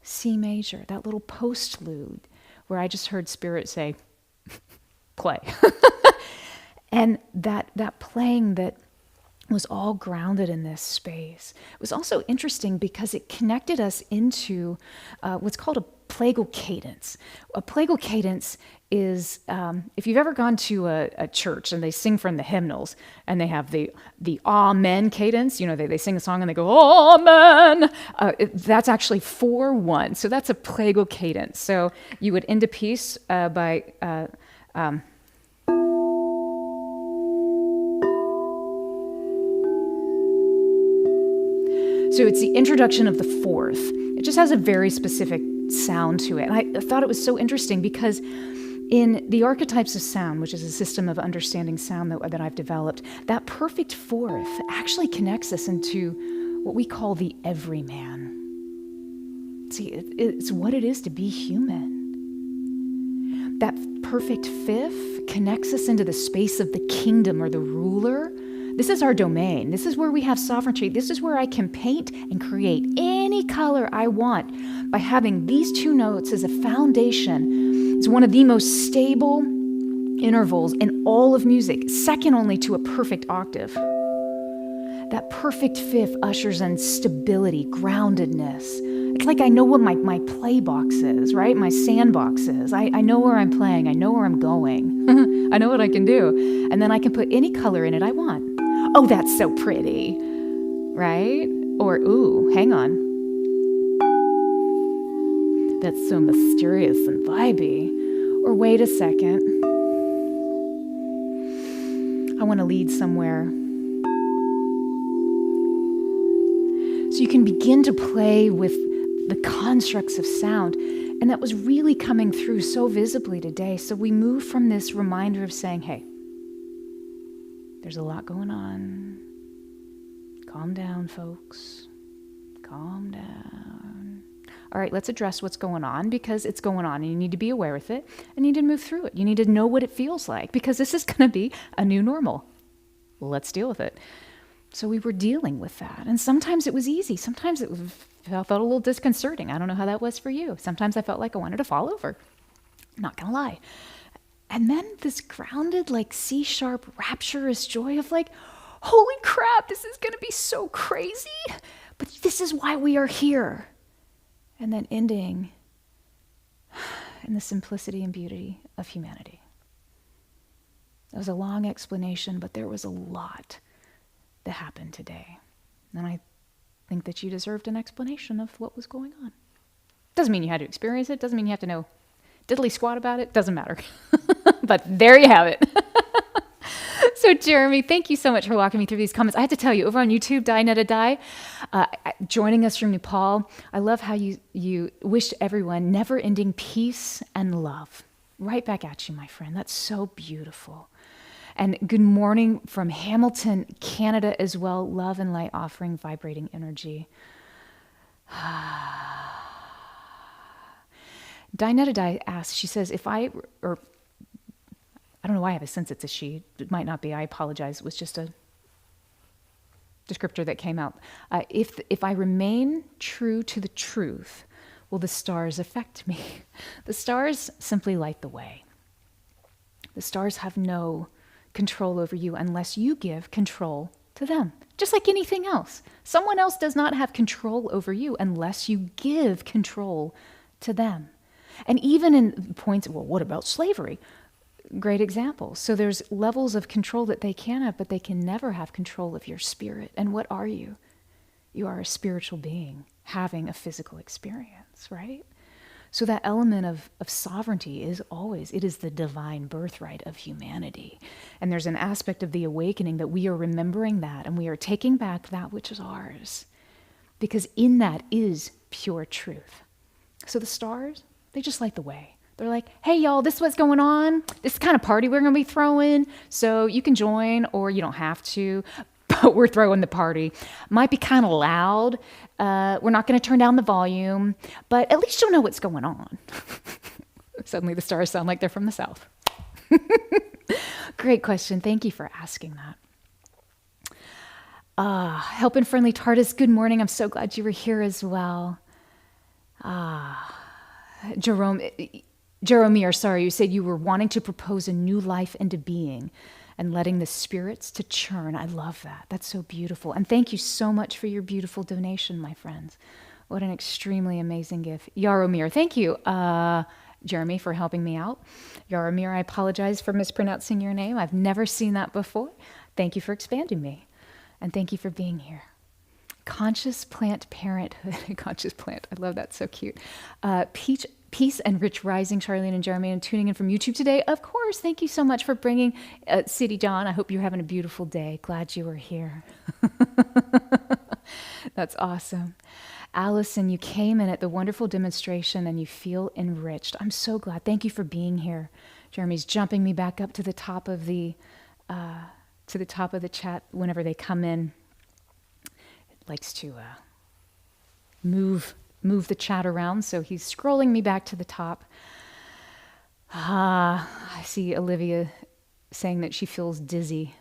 C major, that little postlude where I just heard Spirit say, play. And that playing that was all grounded in this space. It was also interesting because it connected us into what's called a Plagal cadence. A Plagal cadence is, if you've ever gone to a church and they sing from the hymnals and they have the Amen cadence, they sing a song and they go, Amen. That's actually 4-1. So that's a Plagal cadence. So you would end a piece by, So it's the introduction of the fourth. It just has a very specific sound to it. And I thought it was so interesting because in the archetypes of sound, which is a system of understanding sound that I've developed, that perfect fourth actually connects us into what we call the everyman. See, it's what it is to be human. That perfect fifth connects us into the space of the kingdom or the ruler. This is our domain. This is where we have sovereignty. This is where I can paint and create any color I want by having these two notes as a foundation. It's one of the most stable intervals in all of music, second only to a perfect octave. That perfect fifth ushers in stability, groundedness. It's like I know what my play box is, right? My sandbox is. I know where I'm playing. I know where I'm going. I know what I can do. And then I can put any color in it I want. Oh, that's so pretty, right? Or, ooh, hang on. That's so mysterious and vibey. Or wait a second. I want to lead somewhere. So you can begin to play with the constructs of sound. And that was really coming through so visibly today. So we move from this reminder of saying, hey, there's a lot going on. Calm down, folks. Calm down. All right, let's address what's going on because it's going on and you need to be aware with it and you need to move through it. You need to know what it feels like because this is going to be a new normal. Let's deal with it. So we were dealing with that. And sometimes it was easy. Sometimes it felt a little disconcerting. I don't know how that was for you. Sometimes I felt like I wanted to fall over. I'm not going to lie. And then this grounded, like C-sharp, rapturous joy of like, holy crap, this is going to be so crazy. But this is why we are here. And then ending in the simplicity and beauty of humanity. It was a long explanation, but there was a lot that happened today. And I think that you deserved an explanation of what was going on. Doesn't mean you had to experience it. Doesn't mean you have to know diddly squat about it. Doesn't matter. But there you have it. So Jeremy, thank you so much for walking me through these comments. I have to tell you, over on YouTube, Die Netta Die, joining us from Nepal, I love how you wished everyone never-ending peace and love. Right back at you, my friend. That's so beautiful. And good morning from Hamilton, Canada as well. Love and light offering, vibrating energy. Dinetta Di asks, she says, I don't know why I have a sense it's a she. It might not be. I apologize. It was just a descriptor that came out. If I remain true to the truth, will the stars affect me? The stars simply light the way. The stars have no control over you unless you give control to them. Just like anything else. Someone else does not have control over you unless you give control to them. And even in points, well, what about slavery? Great example. So there's levels of control that they can have, but they can never have control of your spirit. And what are you? You are a spiritual being having a physical experience, right? So that element of sovereignty is always, it is the divine birthright of humanity. And there's an aspect of the awakening that we are remembering that and we are taking back that which is ours. Because in that is pure truth. So the stars, they just light the way. They're like, hey, y'all, this is what's going on. This is the kind of party we're going to be throwing. So you can join or you don't have to. But we're throwing the party. Might be kind of loud. We're not going to turn down the volume. But at least you'll know what's going on. Suddenly the stars sound like they're from the south. Great question. Thank you for asking that. Help and Friendly TARDIS, good morning. I'm so glad you were here as well. Jeromir, sorry, you said you were wanting to propose a new life into being and letting the spirits to churn. I love that. That's so beautiful. And thank you so much for your beautiful donation, my friends. What an extremely amazing gift. Yaromir, thank you, Jeremy, for helping me out. Yaromir, I apologize for mispronouncing your name. I've never seen that before. Thank you for expanding me. And thank you for being here. Conscious Plant Parenthood. Conscious Plant. I love that. So cute. Peace and Rich Rising, Charleene and Jeremy, and tuning in from YouTube today. Of course, thank you so much for bringing City John. I hope you're having a beautiful day. Glad you were here. That's awesome. Allison, you came in at the wonderful demonstration and you feel enriched. I'm so glad. Thank you for being here. Jeremy's jumping me back up to the top of the chat whenever they come in. It likes to move the chat around, so he's scrolling me back to the top. I see Olivia saying that she feels dizzy.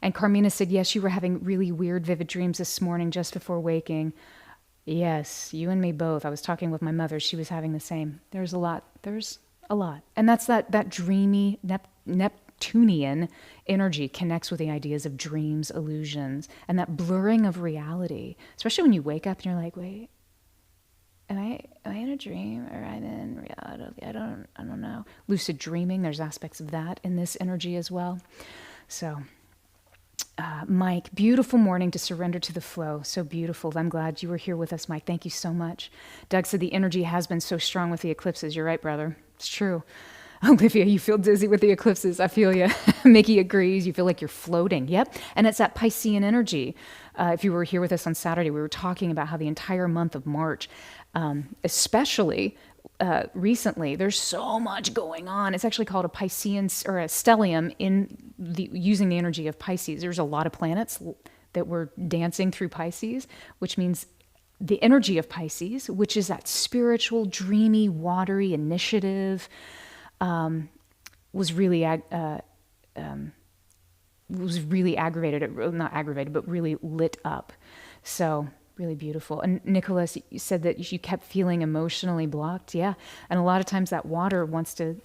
And Carmina said, yes, you were having really weird, vivid dreams this morning just before waking. Yes, you and me both. I was talking with my mother. She was having the same. There's a lot. And that's that dreamy Neptunian energy connects with the ideas of dreams, illusions, and that blurring of reality, especially when you wake up and you're like, wait, am I in a dream or am I in reality? I don't know. Lucid dreaming, there's aspects of that in this energy as well. So, Mike, beautiful morning to surrender to the flow. So beautiful. I'm glad you were here with us, Mike. Thank you so much. Doug said the energy has been so strong with the eclipses. You're right, brother. It's true. Olivia, you feel dizzy with the eclipses. I feel you. Mickey agrees. You feel like you're floating. Yep. And it's that Piscean energy. If you were here with us on Saturday, we were talking about how the entire month of March, especially recently, there's so much going on. It's actually called a Piscean or a stellium using the energy of Pisces. There's a lot of planets that were dancing through Pisces, which means the energy of Pisces, which is that spiritual, dreamy, watery initiative, was really aggravated, not aggravated, but really lit up. So really beautiful. And Nicholas, you said that you kept feeling emotionally blocked. Yeah. And a lot of times that water wants to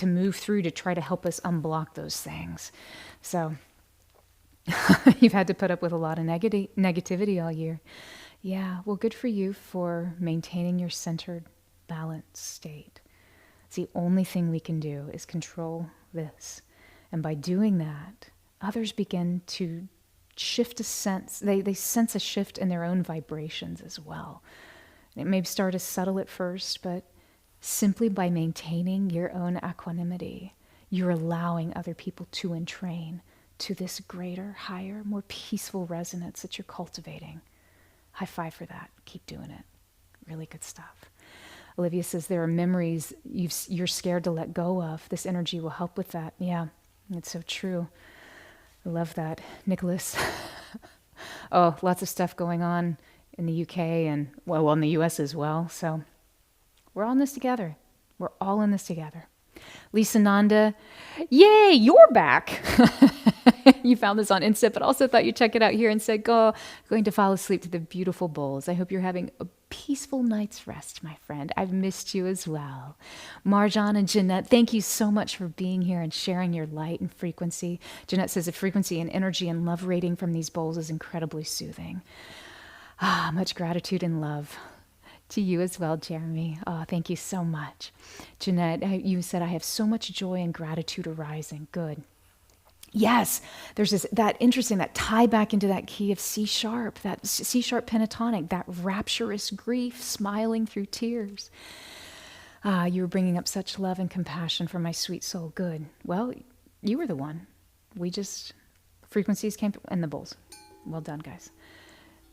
move through to try to help us unblock those things. So you've had to put up with a lot of negativity all year. Yeah. Well, good for you for maintaining your centered, balanced state. It's the only thing we can do is control this. And by doing that, others begin to shift a sense. They sense a shift in their own vibrations as well. And it may start as subtle at first, but simply by maintaining your own equanimity, you're allowing other people to entrain to this greater, higher, more peaceful resonance that you're cultivating. High five for that. Keep doing it. Really good stuff. Olivia says there are memories you're scared to let go of. This energy will help with that. Yeah, it's so true. I love that. Nicholas. Oh, lots of stuff going on in the UK and, well, in the US as well. So we're all in this together. We're all in this together. Lisa Nanda, yay, you're back. You found this on Insta, but also thought you'd check it out here and said, going to fall asleep to the beautiful bowls. I hope you're having a peaceful night's rest, my friend. I've missed you as well. Marjan and Jeanette, thank you so much for being here and sharing your light and frequency. Jeanette says the frequency and energy and love rating from these bowls is incredibly soothing. Much gratitude and love. To you as well, Jeremy. Oh, thank you so much. Jeanette, you said, I have so much joy and gratitude arising. Good. Yes, there's that tie back into that key of C sharp, that C sharp pentatonic, that rapturous grief smiling through tears. You were bringing up such love and compassion for my sweet soul. Good. Well, you were the one. Frequencies came in the bowls. Well done, guys.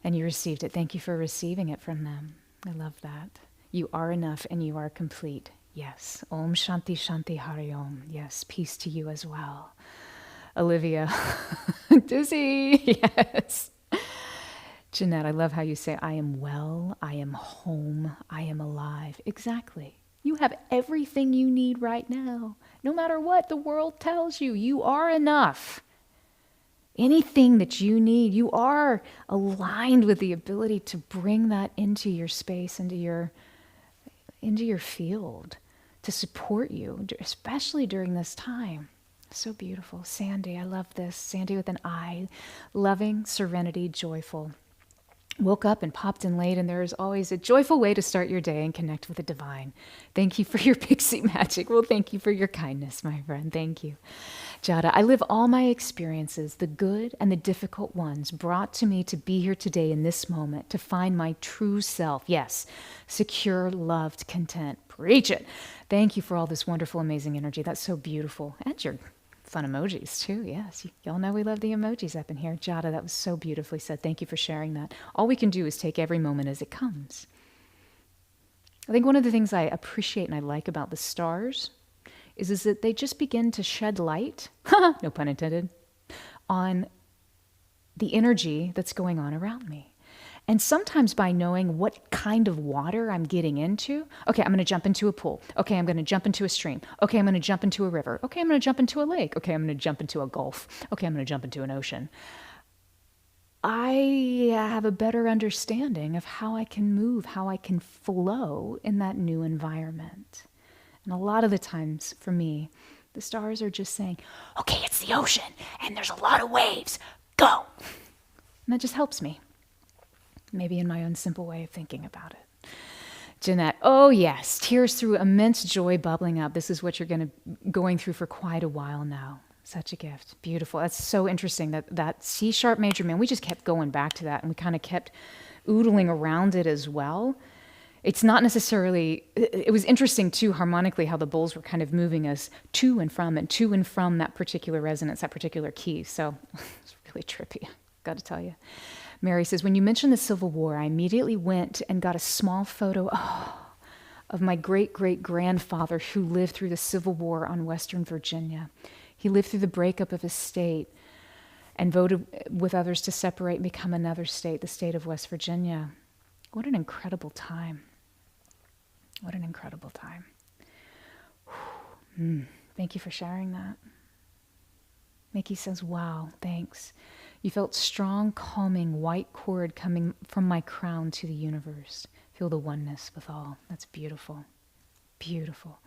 And you received it. Thank you for receiving it from them. I love that. You are enough and you are complete. Yes. Om Shanti Shanti Hari Om. Yes. Peace to you as well. Olivia. Dizzy. Yes. Jeanette, I love how you say, I am well, I am home, I am alive. Exactly. You have everything you need right now. No matter what the world tells you, you are enough. Anything that you need, you are aligned with the ability to bring that into your space, into your field, to support you, especially during this time. So beautiful. Sandy, I love this. Sandy with an I. Loving, serenity, joyful. Woke up and popped in late, and there is always a joyful way to start your day and connect with the divine. Thank you for your pixie magic. Well, thank you for your kindness, my friend. Thank you. Jada, I live all my experiences, the good and the difficult ones, brought to me to be here today in this moment, to find my true self. Yes, secure, loved, content. Preach it. Thank you for all this wonderful, amazing energy. That's so beautiful. And your Fun emojis too, yes. Y'all know we love the emojis up in here. Jada, that was so beautifully said. Thank you for sharing that. All we can do is take every moment as it comes. I think one of the things I appreciate and I like about the stars is that they just begin to shed light, no pun intended, on the energy that's going on around me. And sometimes by knowing what kind of water I'm getting into, okay, I'm going to jump into a pool. Okay, I'm going to jump into a stream. Okay, I'm going to jump into a river. Okay, I'm going to jump into a lake. Okay, I'm going to jump into a gulf. Okay, I'm going to jump into an ocean. I have a better understanding of how I can move, how I can flow in that new environment. And a lot of the times for me, the stars are just saying, okay, it's the ocean and there's a lot of waves. Go. And that just helps me. Maybe in my own simple way of thinking about it. Jeanette, oh yes, tears through immense joy bubbling up. This is what you're going through for quite a while now. Such a gift. Beautiful. That's so interesting, that C sharp major, man, we just kept going back to that and we kind of kept oodling around it as well. It's not necessarily, it was interesting too, harmonically, how the bowls were kind of moving us to and from that particular resonance, that particular key. So it's really trippy, got to tell you. Mary says, when you mentioned the Civil War, I immediately went and got a small photo of my great-great-grandfather who lived through the Civil War on Western Virginia. He lived through the breakup of his state and voted with others to separate and become another state, the state of West Virginia. What an incredible time. What an incredible time. Thank you for sharing that. Mickey says, wow, thanks. You felt strong, calming, white cord coming from my crown to the universe. Feel the oneness with all. That's beautiful. Beautiful.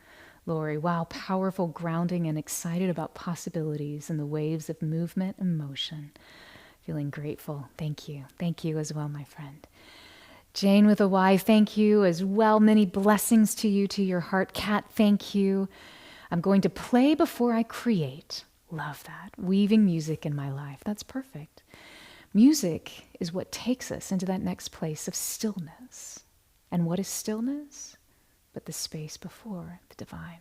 Lori, wow, powerful, grounding, and excited about possibilities and the waves of movement and motion. Feeling grateful. Thank you. Thank you as well, my friend. Jane with a Y, thank you as well. Many blessings to you, to your heart. Kat, thank you. I'm going to play before I create. Love that. Weaving music in my life. That's perfect. Music is what takes us into that next place of stillness. And what is stillness? But the space before the divine.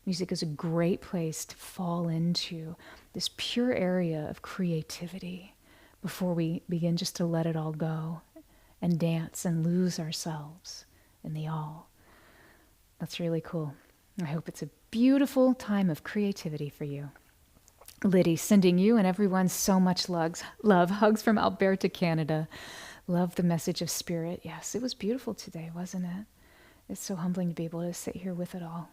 Music is a great place to fall into this pure area of creativity before we begin just to let it all go and dance and lose ourselves in the all. That's really cool. I hope it's a beautiful time of creativity for you. Liddy, sending you and everyone so much love. Hugs from Alberta, Canada. Love the message of spirit. Yes, it was beautiful today, wasn't it? It's so humbling to be able to sit here with it all.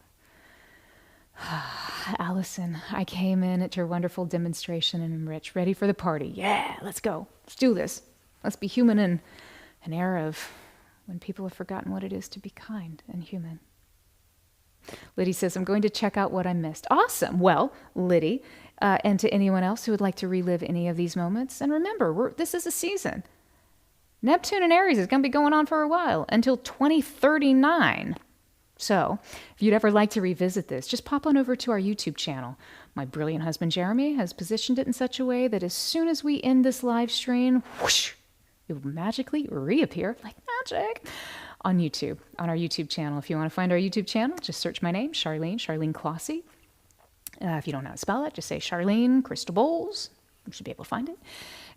Allison, I came in at your wonderful demonstration and am rich, ready for the party. Yeah, let's go. Let's do this. Let's be human in an era of when people have forgotten what it is to be kind and human. Liddy says, I'm going to check out what I missed. Awesome. Well, Liddy, and to anyone else who would like to relive any of these moments, and remember, this is a season. Neptune-Aries is going to be going on for a while, until 2039. So, if you'd ever like to revisit this, just pop on over to our YouTube channel. My brilliant husband, Jeremy, has positioned it in such a way that as soon as we end this live stream, whoosh, it will magically reappear like magic on YouTube, on our YouTube channel. If you want to find our YouTube channel, just search my name, Charleene Closshey. If you don't know how to spell it, just say Charleene Crystal Bowls. You should be able to find it.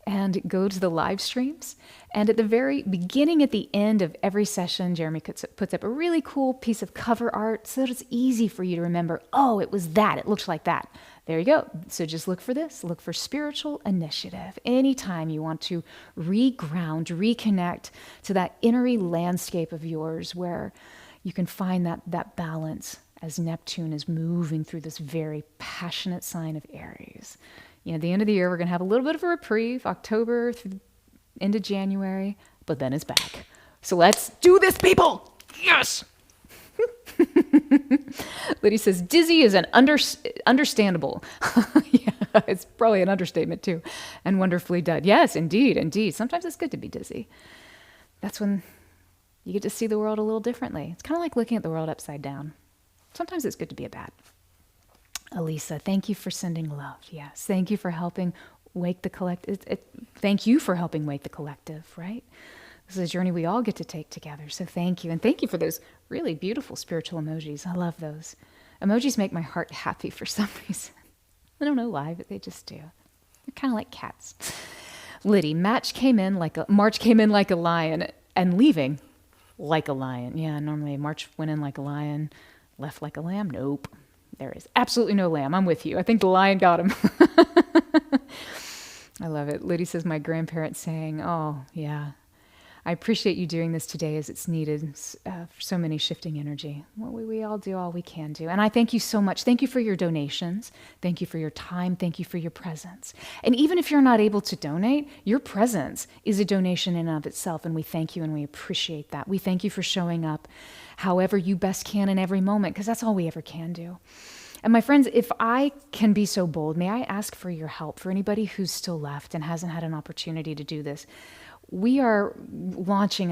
And go to the live streams. And at the very beginning, at the end of every session, Jeremy puts up a really cool piece of cover art so that it's easy for you to remember, oh, it was that. It looked like that. There you go. So just look for this. Look for spiritual initiative. Anytime you want to reground, reconnect to that inner landscape of yours where you can find that balance as Neptune is moving through this very passionate sign of Aries. You know, at the end of the year, we're going to have a little bit of a reprieve, October through into January, but then it's back. So let's do this, people! Yes! Liddy says, dizzy is an understandable. Yeah, it's probably an understatement too. And wonderfully done. Yes, indeed, indeed. Sometimes it's good to be dizzy. That's when you get to see the world a little differently. It's kind of like looking at the world upside down. Sometimes it's good to be a bat. Elisa, thank you for sending love. Yes, thank you for helping wake the collective. Thank you for helping wake the collective, right? This is a journey we all get to take together. So thank you. And thank you for those really beautiful spiritual emojis. I love those. Emojis make my heart happy for some reason. I don't know why, but they just do. They're kind of like cats. Liddy, March came in like a lion and leaving like a lion. Yeah, normally March went in like a lion, left like a lamb. Nope. There is absolutely no lamb. I'm with you. I think the lion got him. I love it. Liddy says, my grandparents saying, oh, yeah. I appreciate you doing this today as it's needed for so many shifting energy. Well, we all do all we can do. And I thank you so much. Thank you for your donations. Thank you for your time. Thank you for your presence. And even if you're not able to donate, your presence is a donation in and of itself. And we thank you and we appreciate that. We thank you for showing up however you best can in every moment, because that's all we ever can do. And my friends, if I can be so bold, may I ask for your help, for anybody who's still left and hasn't had an opportunity to do this. We are launching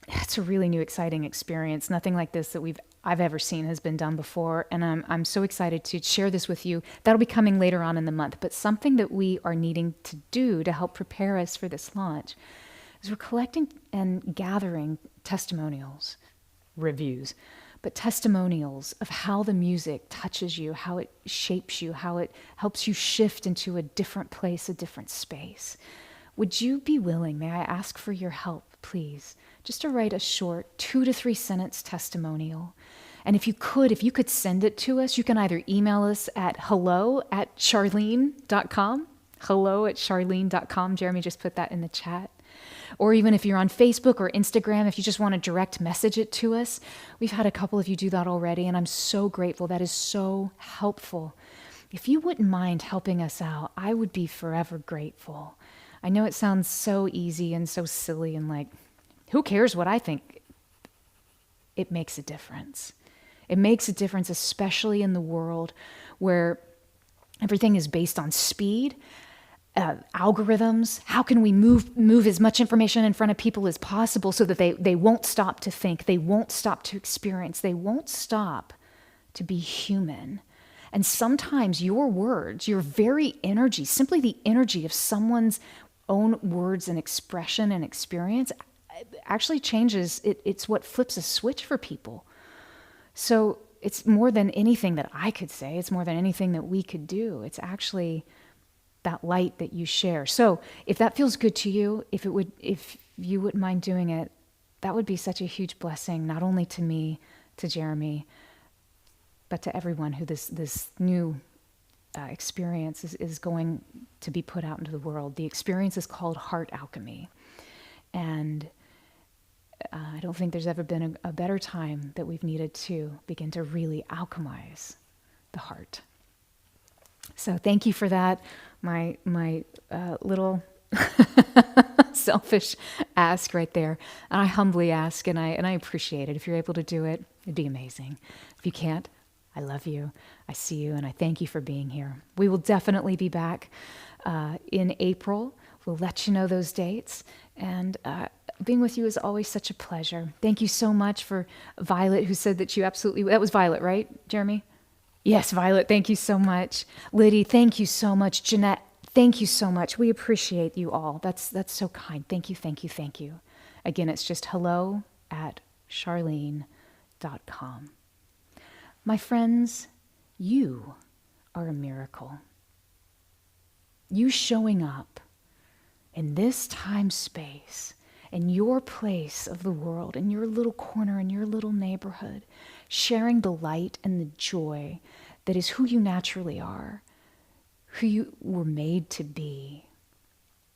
it's a really new, exciting experience. Nothing like this that I've ever seen has been done before. And I'm so excited to share this with you. That'll be coming later on in the month. But something that we are needing to do to help prepare us for this launch is we're collecting and gathering testimonials, reviews, but testimonials of how the music touches you, how it shapes you, how it helps you shift into a different place, a different space. Would you be willing, may I ask for your help, please, just to write a short 2 to 3 sentence testimonial? And if you could send it to us, you can either email us at hello@charleene.com, hello@charleene.com. Jeremy just put that in the chat. Or even if you're on Facebook or Instagram, if you just want to direct message it to us. We've had a couple of you do that already, and I'm so grateful. That is so helpful. If you wouldn't mind helping us out, I would be forever grateful. I know it sounds so easy and so silly and like, who cares what I think? It makes a difference. It makes a difference, especially in the world where everything is based on speed, algorithms. How can we move as much information in front of people as possible so that they won't stop to think, they won't stop to experience, they won't stop to be human. And sometimes your words, your very energy, simply the energy of someone's own words and expression and experience actually changes. It's what flips a switch for people. So it's more than anything that I could say. It's more than anything that we could do. It's actually that light that you share. So if that feels good to you, if you wouldn't mind doing it, that would be such a huge blessing, not only to me, to Jeremy, but to everyone who this new experience is going to be put out into the world. The experience is called Heart Alchemy. And I don't think there's ever been a better time that we've needed to begin to really alchemize the heart. So thank you for that. My little selfish ask right there. And I humbly ask, and I appreciate it. If you're able to do it, it'd be amazing. If you can't, I love you, I see you, and I thank you for being here. We will definitely be back in April. We'll let you know those dates. And being with you is always such a pleasure. Thank you so much for Violet, who said that that was Violet, right, Jeremy? Yes, Violet, thank you so much. Liddy, thank you so much. Jeanette, thank you so much. We appreciate you all. That's so kind. Thank you, thank you, thank you. Again, it's just hello@charleene.com. My friends, you are a miracle. You showing up in this time space, in your place of the world, in your little corner, in your little neighborhood, sharing the light and the joy that is who you naturally are, who you were made to be.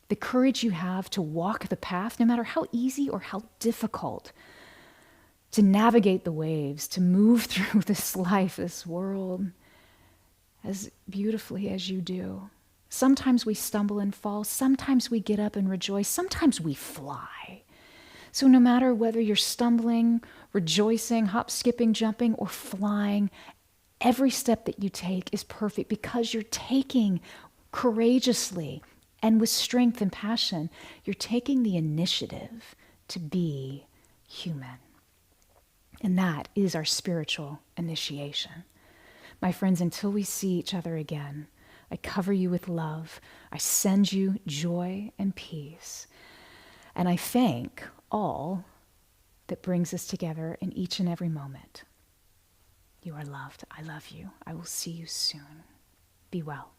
The courage you have to walk the path, no matter how easy or how difficult, to navigate the waves, to move through this life, this world, as beautifully as you do. Sometimes we stumble and fall. Sometimes we get up and rejoice. Sometimes we fly. So no matter whether you're stumbling, rejoicing, hop, skipping, jumping, or flying, every step that you take is perfect because you're taking courageously and with strength and passion. You're taking the initiative to be human. And that is our spiritual initiation. My friends, until we see each other again, I cover you with love. I send you joy and peace. And I thank all that brings us together in each and every moment. You are loved. I love you. I will see you soon. Be well.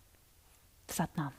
Sat Nam.